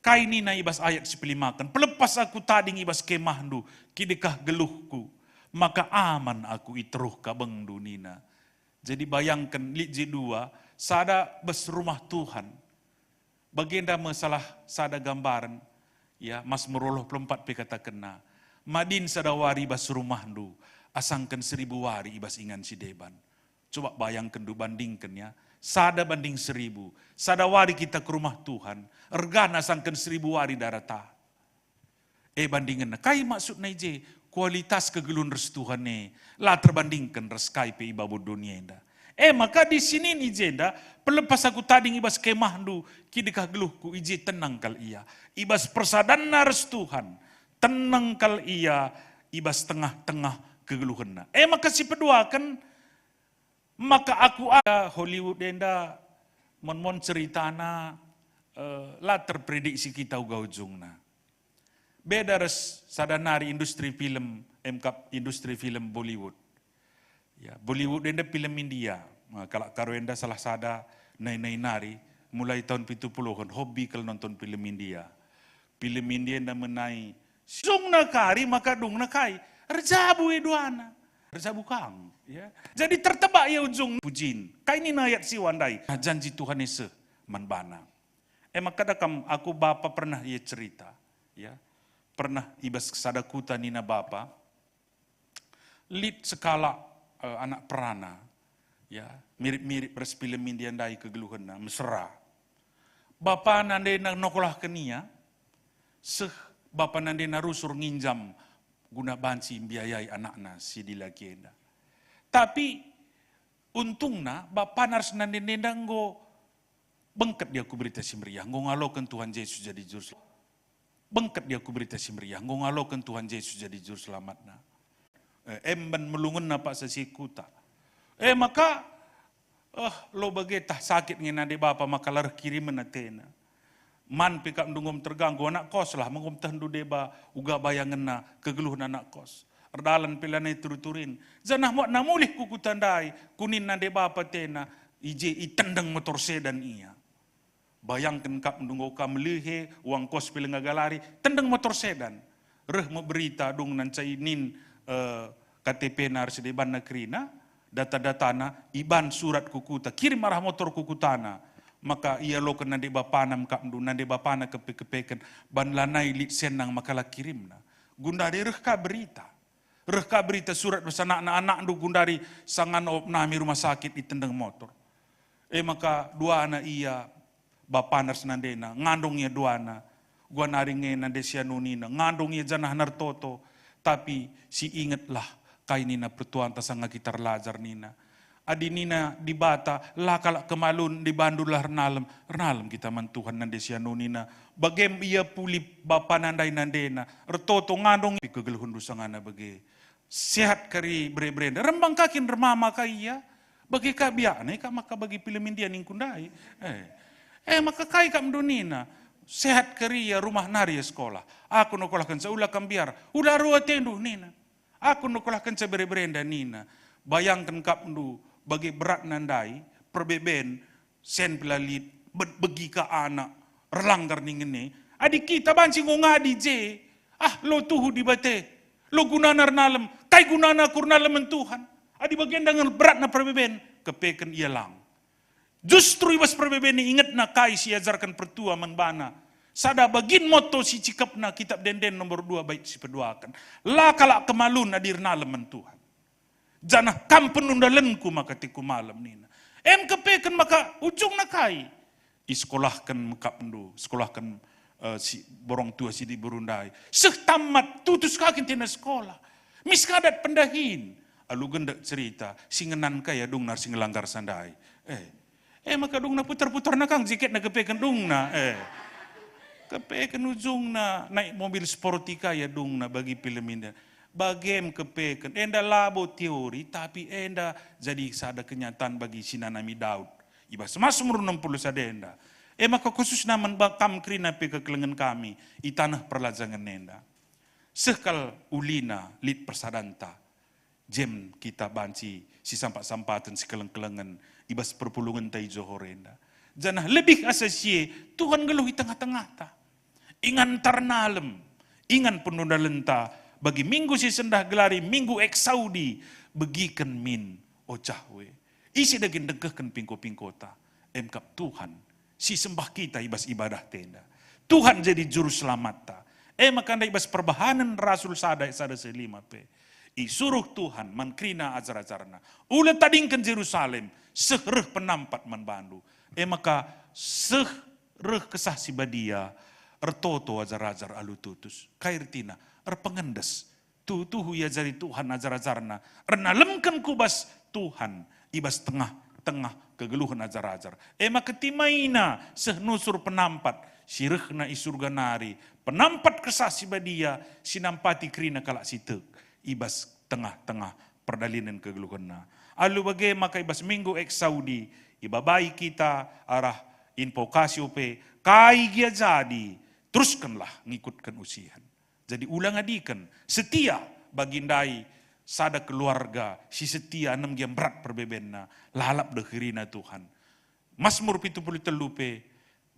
Kai nina ibas ayat sepelimakan. Pelepas aku tading ibas kemahdu, kidikah geluhku. Maka aman aku iteruh kabeng dunina. Jadi bayangkan, lit J2, sada bes rumah Tuhan. Baginda masalah sada gambaran, ya, Mas Meroloh 24 kata kena. Madin sada wari bas rumah du, asangkan 1000 wari ibas ingan si deban. Coba bayangkan du, bandingkan ya. Sada banding 1000. Sada wari kita ke rumah Tuhan, ergana asangkan 1000 wari darata. Bandingan na, kai maksud na je, kualitas kegelun res Tuhan ne, lah terbandingkan res kai pe ibabu dunia enda. Maka di sini ni jenda, pelepas aku tading ibas kemah du, kidikah geluhku ije tenang kal ia. Ibas persadana res Tuhan, tenang kal ia, ibas tengah-tengah kegeluhan na. Maka si pedua kan, maka aku ada Hollywood enda, mon ceritana, lah terprediksi kita uga ujung na. Beda res sadanari industri film, industri film Bollywood. Ya, Bollywood enda film India. Kalau karo enda salah sada nai nari mulai tahun 70-an hobi kalau nonton film India. Film India enda menai sung nakari maka dung nakai. Rejabu eduana. Rejabu kang, ya. Jadi tertebak ya ujung pujin. Kai ni ayat si wandai. Janji Tuhan ese manbana. Maka dakam aku bapa pernah ia cerita, ya. Pernah ibas sada kuta nina bapa. Lit sekala anak perana, ya, mirip-mirip res film India dai kegeluhan mesra. Bapa nande na nokolah kenia, bapa nande na rusur nginjam guna banci biayai anakna si dilaki enda. Tapi untungna bapa nars nande nenda nggo bengket dia ku berita simriah, nggo ngalokeun Tuhan Yesus jadi juru selamat. Bengket dia ku berita simriah, nggo ngalokeun Tuhan Yesus jadi juru selamatna. Emban melungun na pak sesikuta. Maka lo bagetah sakit ngena de bapa maka lar kiriman atena. Man pikap ndungom terganggu anak kos lah mengom tahndu deba uga bayangan na kegeluhan anak kos. Erdalan pilane turuturin. Zanah mo namulih kuku tandai kunin na de bapa tena ije itendang motor sedan ia. Bayangkan kap ndungo ka melihe uang kos pilang galari tendang motor sedan. Reh mo berita dung nan cainin KTP nar sedeban negrina, data-datana, iban surat kukuta, kirim arah motor kukutana, maka ia lo kena de bapana mkapdu, nande bapana kepe-kepekan, ban lanai lit senang makalah kirimna. Gundari rehka berita surat bersana anak-anak du gundari sangan opnami rumah sakit ditendang motor. Maka dua anak ia, bapana senandena, ngandungnya dua anak, gua naringnya nande sianunina, ngandungnya janah nartoto, tapi si ingatlah kai nina pertuan tasanga kita lajar nina. Adi nina di bata lah kalak kemalun di bandul lah renalem kita mantuhan nande sianu nina. Bagem ia puli bapa nandai nandena. Ertoto ngandong kegeluhun dusangana bagi. Sehat kari bre-bre. Rembang kakin remama kaya. Bagi kabiane ka maka bagi film India ningkundai. Maka kai kam dunina. Sehat keriya rumah nari sekolah. Aku nokolahkan saulah kambiar. Udah ruwa tendu nina. Aku nokolahkan sebere-berenda nina. Bayangkan kap ndu bagi berat nandai perbeben sen pelalit begi ka anak relanggar ningene. Adik kita banci ngadi je. Lo tuhu di bate. Lo gunana nalem. Kai gunana kurnalem Tuhan. Adik bagian dengan berat na perbeben kepeken ia lang. Justru ibas perbeben ingat na kai si ajarkan pertua manbana. Sada bagin moto si cikapna kitab denden nomor 2 baik si peduakan. La kalak kemalun adir nalem Tuhan. Janah kampen undalenku maka tiku malam nina. Kepeken maka ujung na kai. Isekolahkan mekap ndu. Sekolahkan si borong tua si di berundai. Setamat tutus kakin tina sekolah. Miskadat pendahin. Alu gendak cerita. Singenan kaya dung nar singelanggar sandai. Maka dung na putar-putar na kang jiket na kepeken dung na. Kepeken ujung na naik mobil sportika ya dung na bagi film ini. Bagem kepeken. Enda labo teori tapi enda jadi sada kenyataan bagi sinanami Daud. Iba semasum 60 sadenda. Maka khusus naman bakam krina pe kekelengan kami. Itanah perlazangan nenda. Sekal ulina lit persadanta. Jem kita banci si sampak-sampatan si keleng-kelengan. Ibas perpulungan tai johorenda. Janah lebih asasie Tuhan geluh di tengah-tengah ta. Ingan ternalem, ingan penunda lenta, bagi minggu si sendah gelari, minggu eksaudi, begiken min ocahwe. Isi daging degehkan pingko-pingkota, emkap Tuhan, si sembah kita ibas ibadah tenda. Tuhan jadi juru selamat ta. Maka anda ibas perbahanan Rasul sada selima pe. Isuruh Tuhan mankrina ajar-ajarna. Ulet tadingkan Jerusalem, sehreh penampat man bandu. Maka sehreh kesah si badia, ertoto ajar-ajar alututus. Kairtina, erpengendes. Tuhu ya jadi Tuhan ajar-ajarna. Ernalemkan kubas Tuhan, ibas tengah-tengah kegeluhan ajar-ajar. Maka timaina sehnusur penampat, sirehna isurga nari, penampat kesah si badia, sinampati krina kalak sitek. Ibas tengah-tengah perdalinan kegeluhanna. Alu bagai maka ibas minggu eksaudi, ibabai kita arah info Cassiope, kai gia jadi, teruskanlah ngikutkan usihan. Jadi ulang adikan, setia bagindai sada keluarga, si setia enam giam berat perbebenna, lalap dehirina Tuhan. Mazmur 73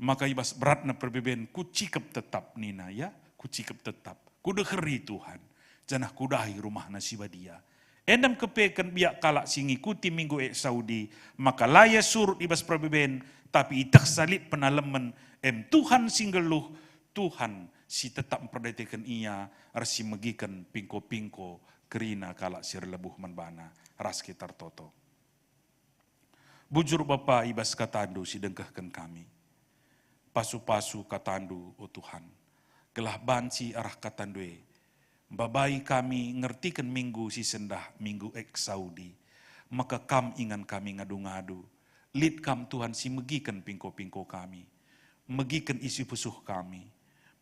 maka ibas beratna perbeben, ku cikep tetap nina ya, ku cikep tetap, ku deheri Tuhan. Janah kudahi rumah nasibadia. Endam kepekan biak kalak singikuti minggu Saudi, maka laya surut ibas perbeben, tapi itak salib penalemen, Tuhan singgeluh, Tuhan si tetap memperdayakan ia, arsi megikan pingko-pingko, kerina kalak sir lebuh manbana, ras kitar toto. Bujur Bapa ibas katandu si dengkahkan kami. Pasu-pasu katandu, oh Tuhan. Gelah banci arah katandue. Babai kami ngertikan minggu si sendah, minggu eksaudi. Maka kam ingan kami ngadu-ngadu. Lid kam Tuhan si megikan pingko-pingko kami. Megikan isi pusuh kami.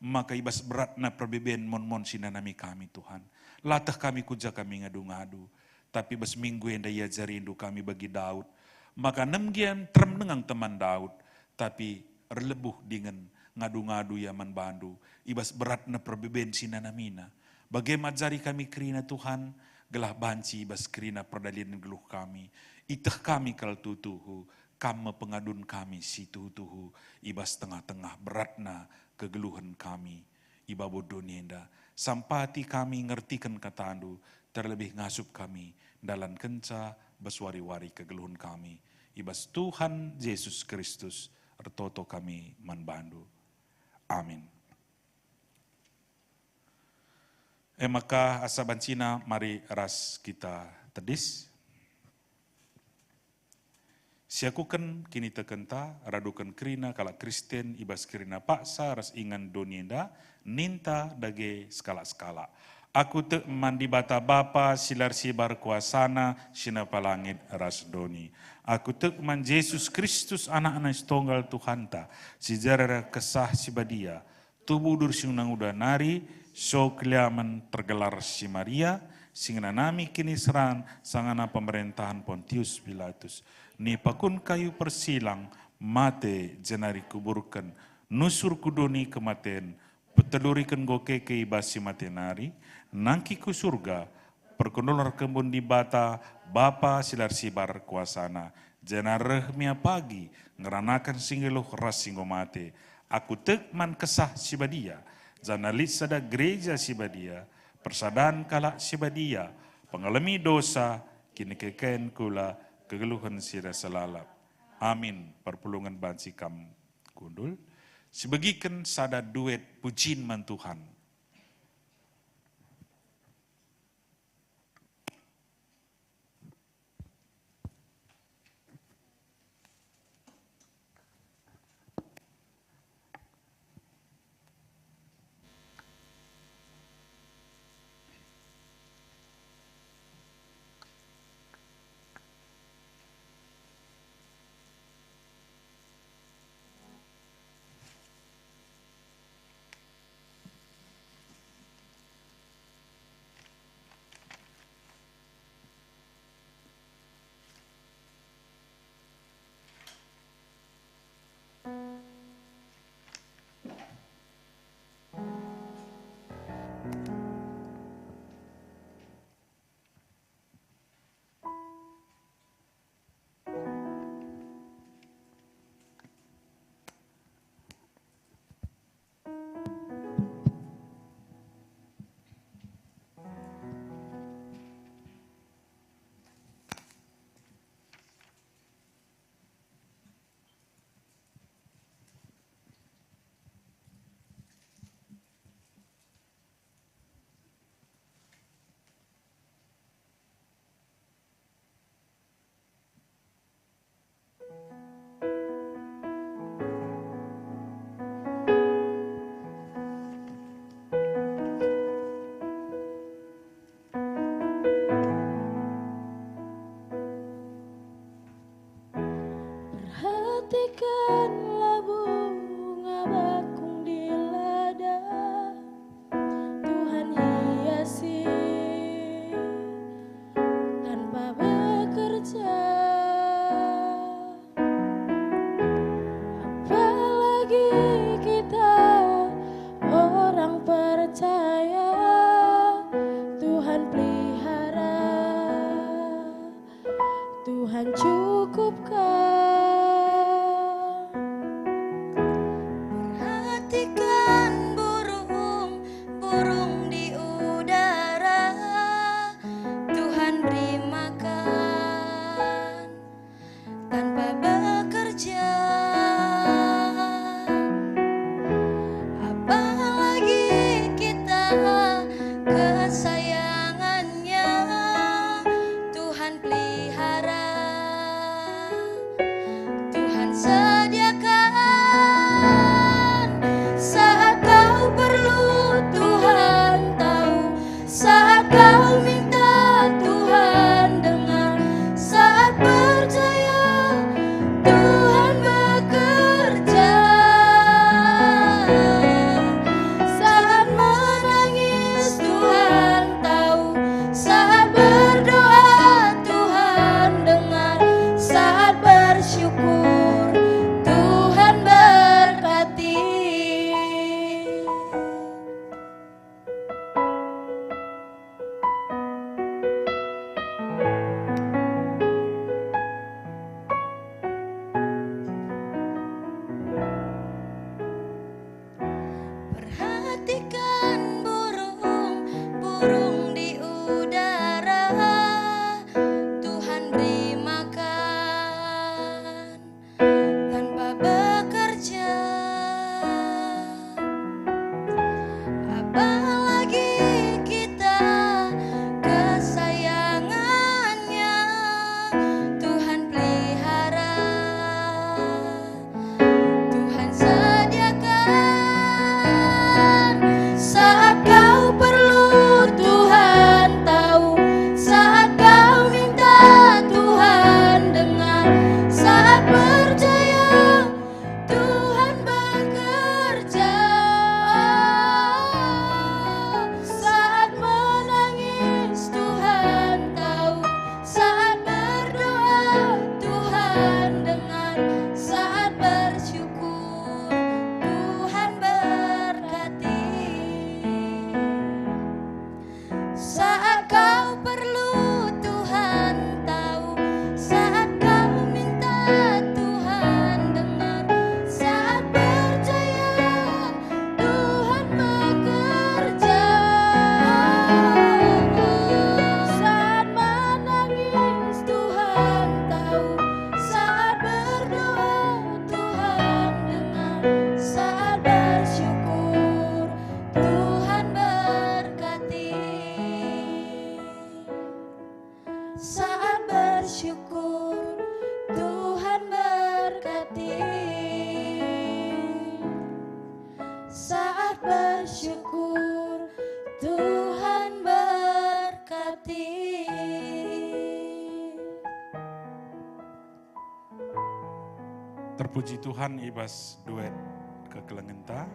Maka ibas beratna perbeben mon-mon sinanami kami Tuhan. Latah kami kuja kami ngadu-ngadu. Tapi bas minggu yang daya jarindu kami bagi Daud. Maka nemgian terem nengang teman Daud. Tapi relebuh dengan ngadu-ngadu yaman bandu. Ibas beratna perbeben sinanamina. Bagaimana jari kami kerina Tuhan, gelah banci bas kerina perdalian geluh kami. Itah kami kal tutuhu, kama pengadun kami si tutuhu, ibas tengah-tengah beratna kegeluhan kami. Iba bodoh nienda, sampati kami ngertikan katandu, terlebih ngasup kami, dalam kenca baswari-wari kegeluhan kami. Ibas Tuhan Yesus Kristus, ertoto kami manbandu. Amin. Maka asaban Cina, mari ras kita tedis. Siakukan kini tekenta, radukan kerina kala Kristen ibas kerina paksa ras ingan donienda, ninta dage skala-skala. Aku te mandi bata bapa silar sibar kuasana sina palangit ras doni. Aku te man Yesus Kristus anak-anak tunggal Tuhanta, sejarah kesah sibadia, tubuh dursyung nang udah nari, so keliaman tergelar si Maria, singna nami kini seran sangana pemerintahan Pontius Pilatus. Ni pakun kayu persilang, mate jenari kuburkan, nusur kudoni kematen, petelurikan gokeke ibasi matenari, nangki ku surga, perkenular kembun di bata, bapa silar sibar kuasana, jenar mia pagi, ngeranakan singgeluh ras singomate, aku tekman kesah sibadia, janalit sada gereja sibadia, persadaan kalak sibadia, pengalami dosa, kini keken kula, kegeluhan sira selalap. Amin. Perpulungan bansi kam kundul. Sebagikan sada duet pujian man Tuhan. percaya, Tuhan pelihara, Tuhan cukupkan. Perhatikan burung-burung di udara, Tuhan beri makan tanpa bekerja. Apalagi kita kesayangannya, Tuhan pelihara, Tuhan sediakan saat kau perlu, Tuhan tahu saat kau minta, Tuhan dengar saat percaya, Tuhan bekerja. Saat menangis, Tuhan tahu saat berdoa, Tuhan dengar saat bersyukur, Tuhan berkati. Perhatikan burung-burung di udara, Tuhan beri makan tanpa bekerja. Apalagi kita kesayangannya, Tuhan pelihara, Tuhan sediakan saat kau perlu, Tuhan tahu saat kau minta, Tuhan dengar saat percaya, Tuhan bekerja. Saat menangis, Tuhan tahu saat berdoa, Tuhan dengar saat bersyukur, Tuhan berkati. Saat kau perlu, Tuhan tahu saat kau minta, Tuhan dengar saat percaya, Tuhan bekerja. Saat menangis, Tuhan tahu saat berdoa, Tuhan dengar saat bersyukur, Tuhan berkati. Saat bersyukur, Tuhan berkati. Saat bersyukur, Tuhan berkati. Terpuji Tuhan, ibas duet kekelengenta.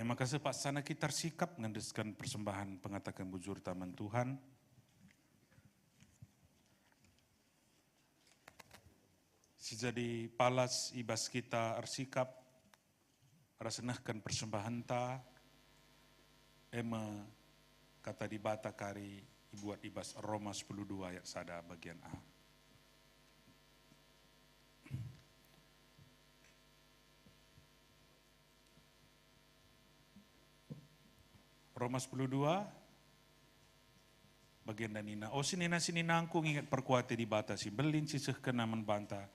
Maka sepaksana kita sikap mengandeskan persembahan pengatakan bujur taman Tuhan. Sejadi palas ibas kita ersikap rasenahkan persembahan ta. Kata di bata kari buat ibas Roma 10:2 ayat sada bagian A. Roma 10:2 bagian danina. O sinina angku ingat perkuati di bata si belin sisih kena menbanta.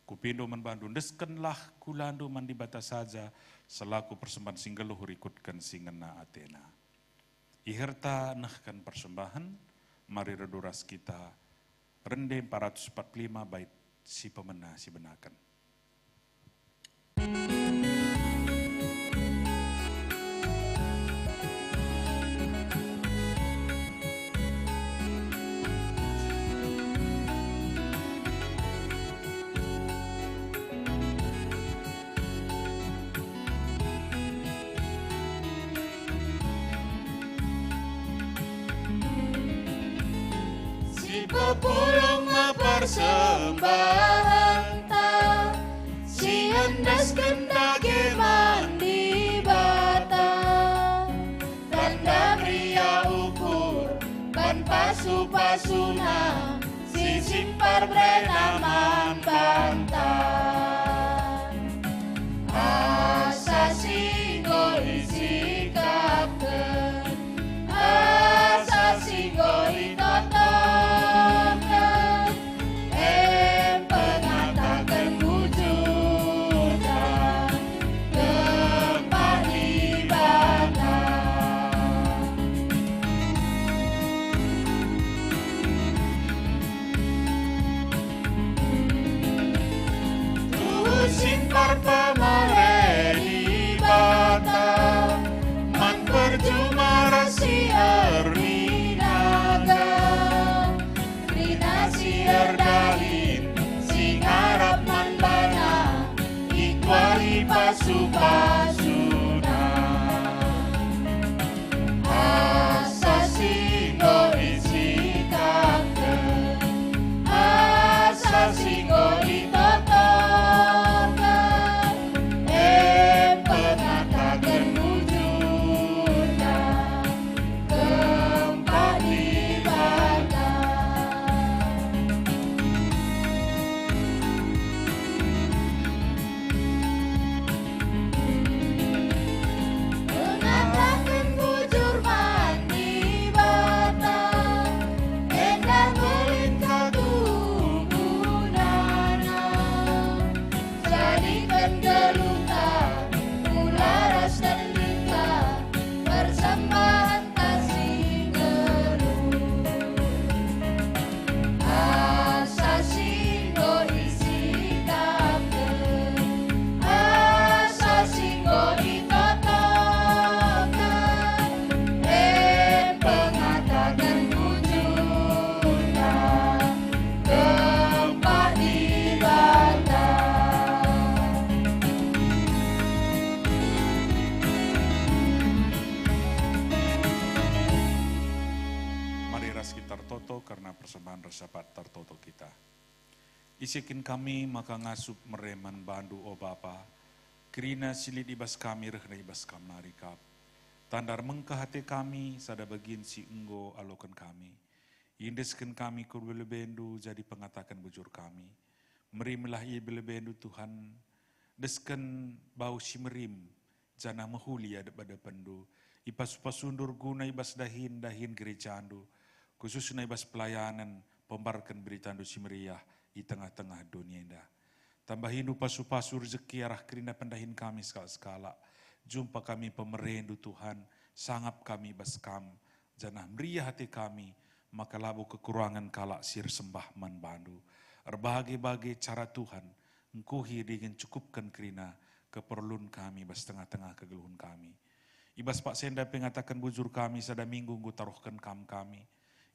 Kupindo menbandu deskenlah kulandu man di bata saja selaku persembahan singgeluhur ikutkan singena Athena. Iherta nahkan persembahan mari reduras kita rende 445 bait si pemena si benakan. Pulung persembahan ta si hendas kendake mandi bata pasuna si simpar brenaman bantan asa singo isikapkeun asa singo itotokeun pengatakeun wujudna tempat ibadah. Simpar pemore di bata man percuma rasi erninaga rina si erdahin si ngarap man bana ikwali pasu-pasuna asa singo isi kakek asa singo itoto karena persembahan resapat tertoto kita. Isikin kami maka ngasup mereman bandu o Bapa, kerina silid ibas kami rehna ibas kam narikap. Tandar mengkah hati kami sada bagin si enggo alokan kami. Indeskan kami kurbele bendu jadi pengatakan bujur kami. Merimlah ia bele bendu Tuhan, desken bau si merim, jana mahuli ada pada pendu. Ipas pasundur guna ibas dahin gereja andu. Khususnya ibas pelayanan pembarkan berita andu si meriah di tengah-tengah dunia indah. Tambahin pasu-pasu rezeki arah kerina pendahin kami skala-skala. Jumpa kami pemerendu Tuhan, sangap kami baskam, janah meriah hati kami, maka labu kekurangan kalak sir sembah man bandu. Berbagai-bagai cara Tuhan, engkuhi dengan cukupkan kerina keperluan kami bas tengah-tengah kegeluhan kami. Ibas Pak Senda pengatakan bujur kami sada minggu nggu taruhkan kami.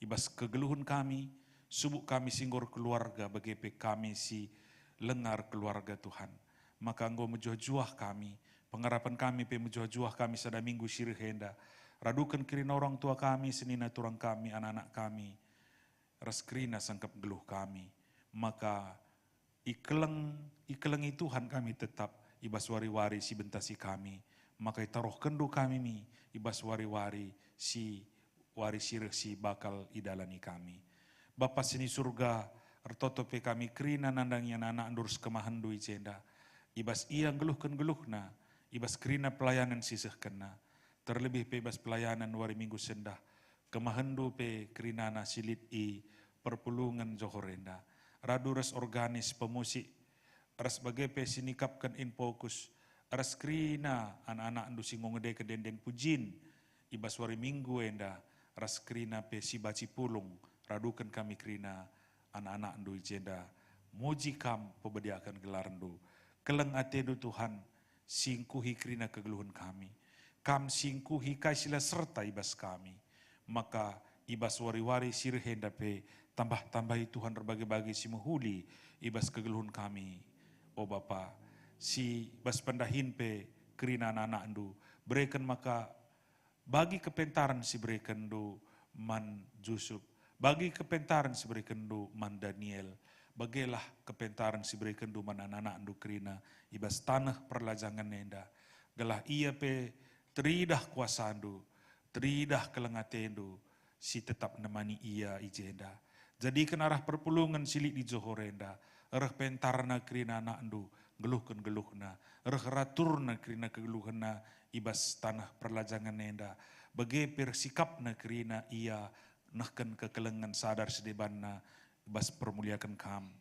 Ibas kegeluhan kami, subuk kami singgor keluarga bagepe kami si lengar keluarga Tuhan. Maka engkau menjuah-juah kami, pengharapan kami pe menjuah-juah kami sada minggu sirih henda. Radukan kirina orang tua kami, senina turang kami, anak-anak kami. Raskrina sangkap geluh kami. Maka ikelengi Tuhan kami tetap ibas wari-wari si bentasi kami. Maka itaruh kendu kami mi ibas wari-wari si wari sirih si bakal idalani kami. Bapa sini surga, ertotope kami kerina nandangnya anak andurs kemahandu icenda. Ibas ia geluhna, ibas kerina pelayanan sisih kena. Terlebih pe ibas pelayanan wari minggu sendah. Kemahandu pe kerinana silit i perpulungan johorenda. Radu res organis pemusik, res bagai pe sinikapkan in fokus. Res kerina anak-anak andu singongede ke denden pujin. Ibas wari minggu enda. Ras kerina pe si baci pulung, radukan kami kerina anak-anak andu ijenda, muji kam pebediakan gelarandu, keleng atedu Tuhan, singkuhi kerina kegeluhan kami, kam singkuhi kaisila serta ibas kami, maka ibas wari-wari sirhenda pe tambah-tambahi Tuhan berbagai-bagai si menghuli ibas kegeluhan kami, oh Bapa, si bas pendahin pe kerina anak-anak andu, berikan maka bagi kepentaran si berikan do man Yusuf, bagi kepentaran si berikan do man Daniel, bagilah kepentaran si berikan do man anak-anak do kerina ibas tanah perlajangan nenda, galah ia pe teridah kuasa do, teridah kelengaten do, si tetap nemani ia ijenda. Jadi arah perpulungan silik di Johorenda, erah pentarna kerina anak ndu, geluhna, erah raturna kerina kegeluhna ibas tanah perlajangan nenda, bagi persikapna kerina ia nahkan kekelengan sadar sedebanna, ibas permuliakan kam.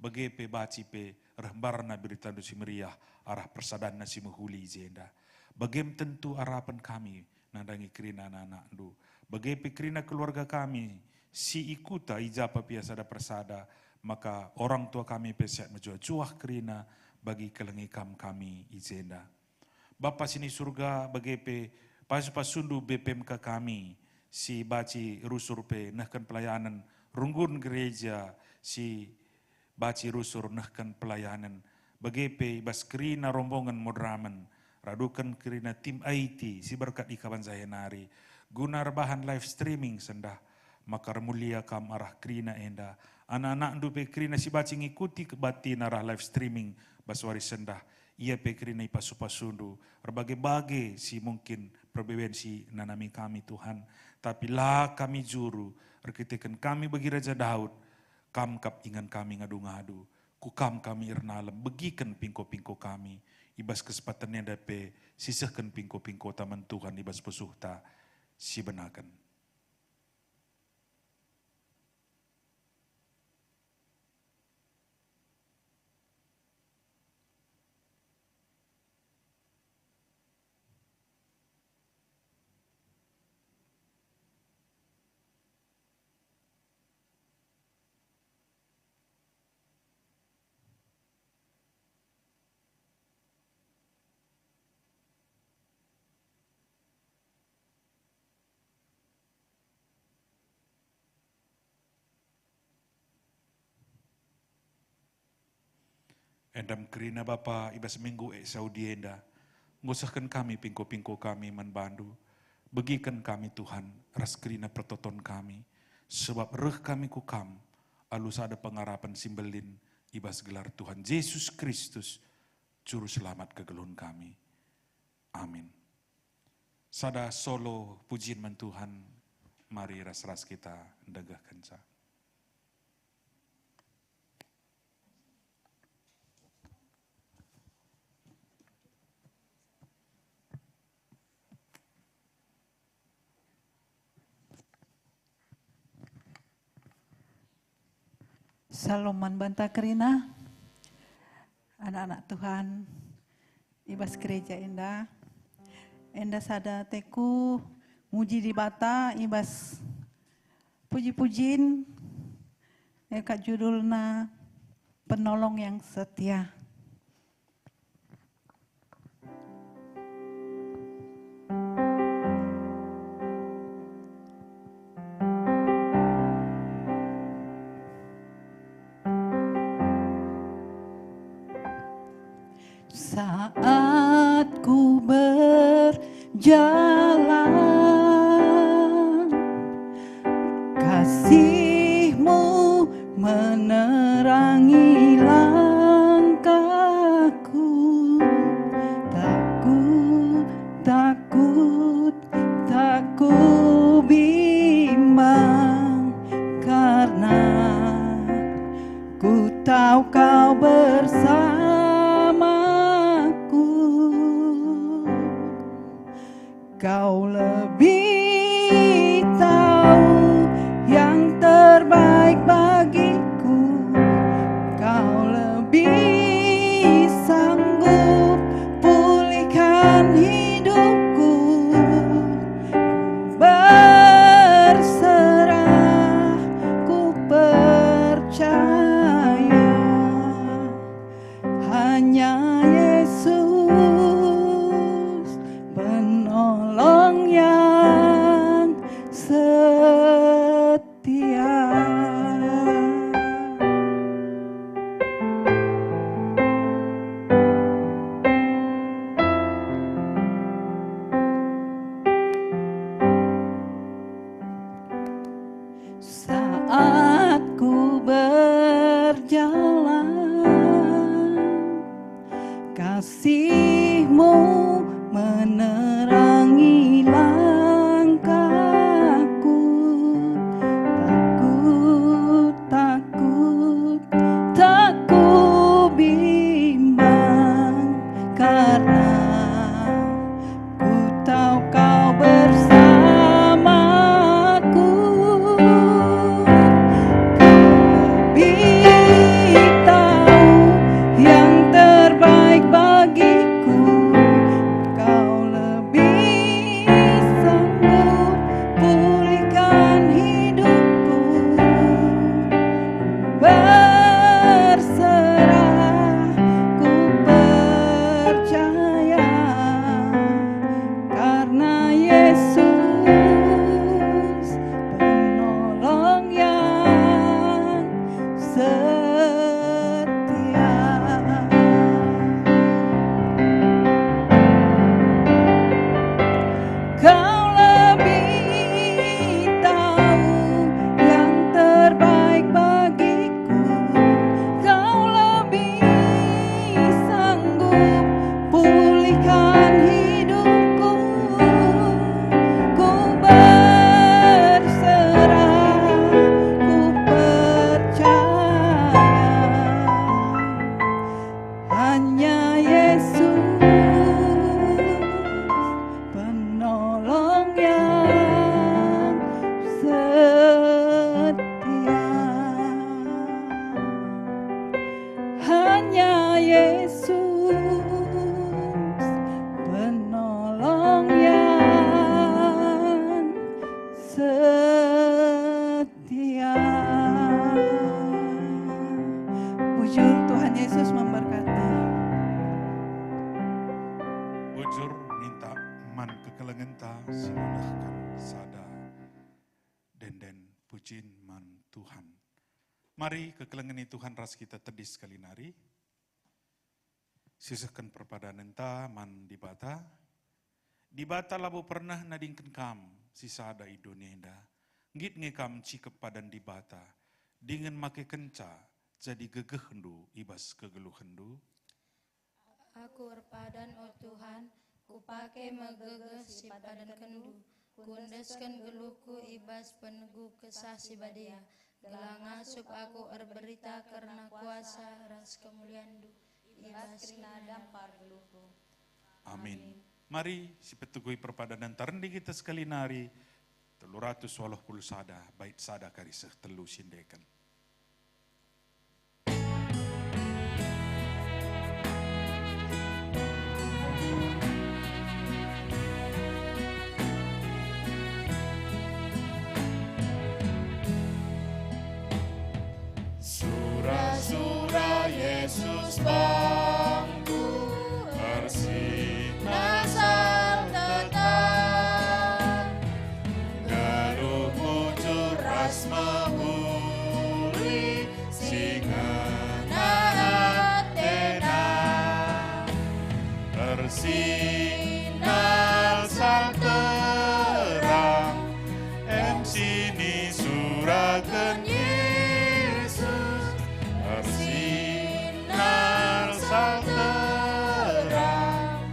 Bagi pe baci pe rembarna berita si meriah arah persadanna si muhuli ijenda. Bagi tentu harapan kami nandangi kerina anak ndu. Bagi pe kerina keluarga kami si ikuta ijapa biasa ada persada, maka orang tua kami pesiat menjuah kerina bagi kelengikam kami ijenda. Bapa sini surga bagi pe pasu-pasundu BPMK kami si baci rusur pe nahkan pelayanan runggun gereja si baci rusur nahkan pelayanan bagi pe bas kerina rombongan modraman radukan kerina tim IT si berkat ikaban zahenari guna rebahan live streaming sendah maka mulia kam arah kerina enda anak-anak ndu pe kerina si baci ngikuti kebatin arah live streaming baswari sendah ia pe kerina ipasu-pasundu berbagai-bagai si mungkin perbedaan si nanami kami Tuhan tapi lah kami juru rekitekan kami bagi Raja Daud kam kap ingan kami ngadu-ngadu ku kam kami irnalem begikan pingko-pingko kami ibas kesempatannya dape sisahkan pingko-pingko taman Tuhan ibas pesuhta si benakan. Endam kerina Bapa ibas minggu Saudi enda. Ngusahkan kami pingko-pingko kami manbandu. Begikan kami Tuhan ras kerina pertoton kami. Sebab reh kami kukam. Alus ada pengarapan simbelin ibas gelar Tuhan Yesus Kristus. Juru selamat kegelun kami. Amin. Sada solo pujian man Tuhan. Mari ras-ras kita ndagah kenca. Salam manbanta kerina, anak-anak Tuhan, ibas gereja enda sada teku muji di bata ibas puji-pujin, eka judulna penolong yang setia. Saat ku berjalan, kasih-Mu menerangi langkahku. Tak ku bimbang, karena ku tahu Kau bersama. Kau lebih tahu yang terbaik bagiku. Kau lebih sanggup pulihkan hidupku. Berserah, ku percaya hanya Yesus penolong yang kekelengenta silunahkan sada den pujiin man Tuhan. Mari kekelengeni Tuhan ras kita tedis sekali nari. Sisahkan perpadanan ta man di bata labu pernah nadingkan kam sisa ada idonenda. Ngit ngekam cikep padan di bata. Dengan make kenca jadi gegeh hendu ibas kegeluh hendu. Aku erpadan oh Tuhan, kupake megegeh si padan kendu. Kundeskan geluhku ibas penegu kesah si badia. Gelang asup aku erberita karena kuasa ras kemuliaan du. Ibas kena dampar geluhku. Amin. Mari si petugui perpadanan tarendi kita sekali nari. 380 sada, bait sada karisah telu sindekan. Surah-surah Yesus bangku bersinasal tetap, geluh mujur ras mahuli singana hatena, bersinar sang terang em sini surakan Yesus, bersinar sang terang,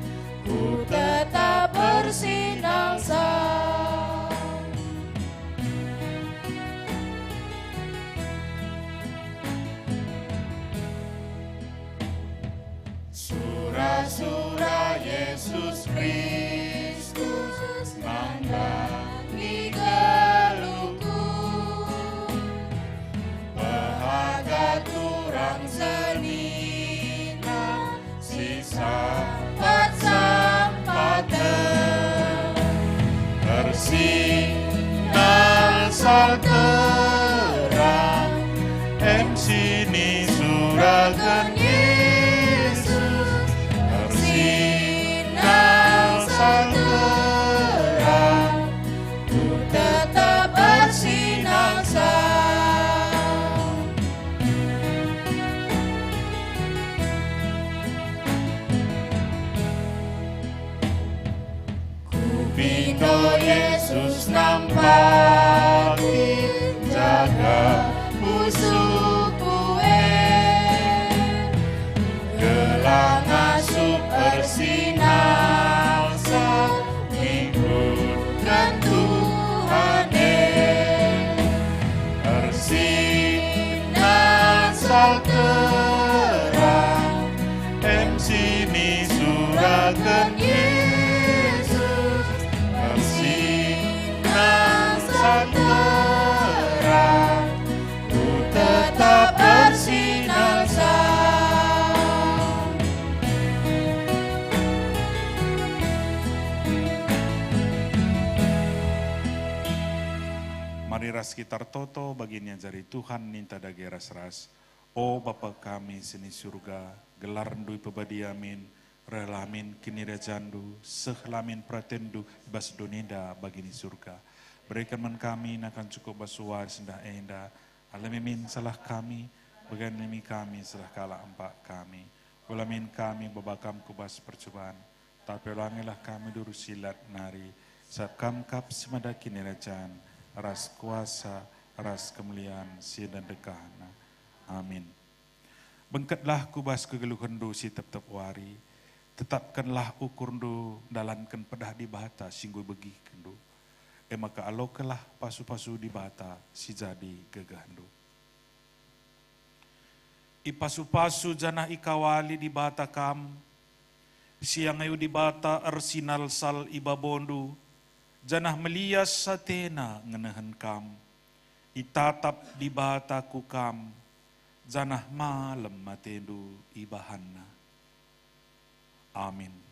ku tetap bersinang-sang. Surah-surah Yesus Kristus mandangi geluhku, bahagia turang senina sisa sampatan, bersinar sal terang em sini surakan Yesus, bersinar sal terang, ku tetap bersinang-sang. Kupino Yesus nampaki jaga musuhku gelang asup bersinar mengikutkan Tuhan bersinar sal terang em sini surakan Yesus, bersinar sal terang, ku tetap bersinang-sang. Mari ras kita toto baginya jari Tuhan ninta dage ras-ras. O Bapa kami seni surga, gelar ndui pebadiamin, relamin kini rajandu, sehlamin pratendu, bas doneda bagini surga. Berikan man kami nakan cukup basuar sendah enda, alamimin salah kami, baganimi kami salah kala empak kami. Ulamin kami babakam kubas percobaan, tapi ulangilah kami duru silat nari, saat kamkap semadaki nerajan, ras kuasa, ras kemuliaan, sidan dekahna. Amin. Bengkatlah kubas kegeluhan do si tetap wari, tetapkanlah ukur do dalankan pedah di bata singgu begi kendo. Maka alokelah pasu-pasu di bata si jadi gegah do. Ipasu-pasu janah ikawali di bata kam, siang ayu di bata arsinal sal ibabondu, janah melias satena ngenahan kam, itatap di bata kukam, janah malam matendu ibahanna. Amin.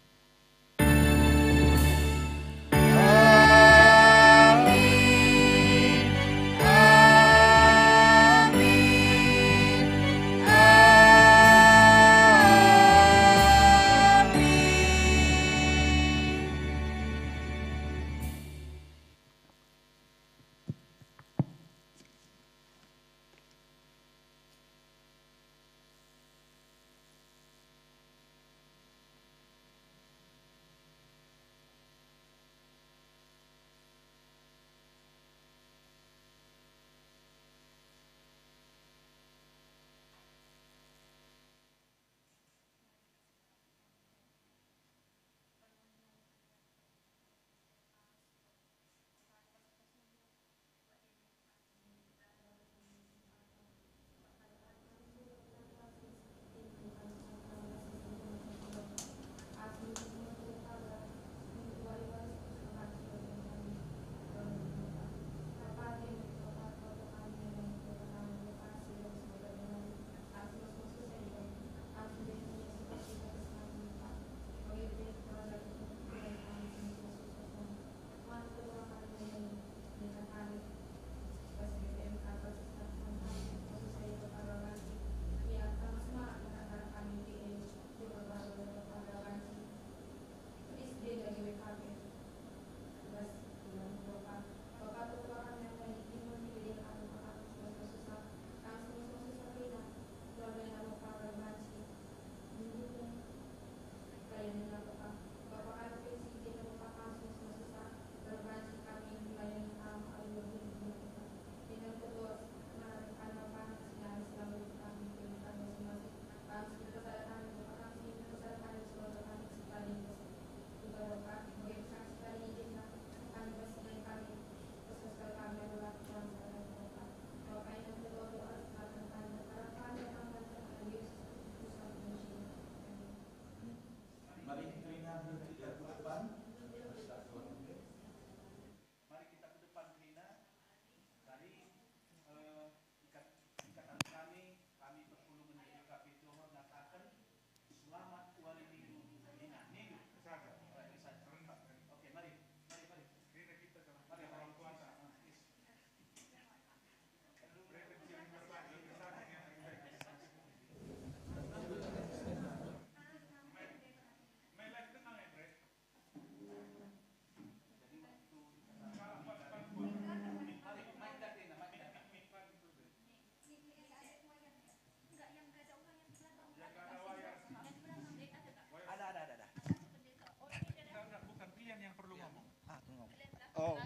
Oh.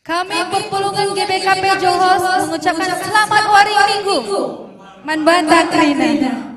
Kami perpulungan GBKP Johos mengucapkan selamat Wari Minggu. Manbanta Krina.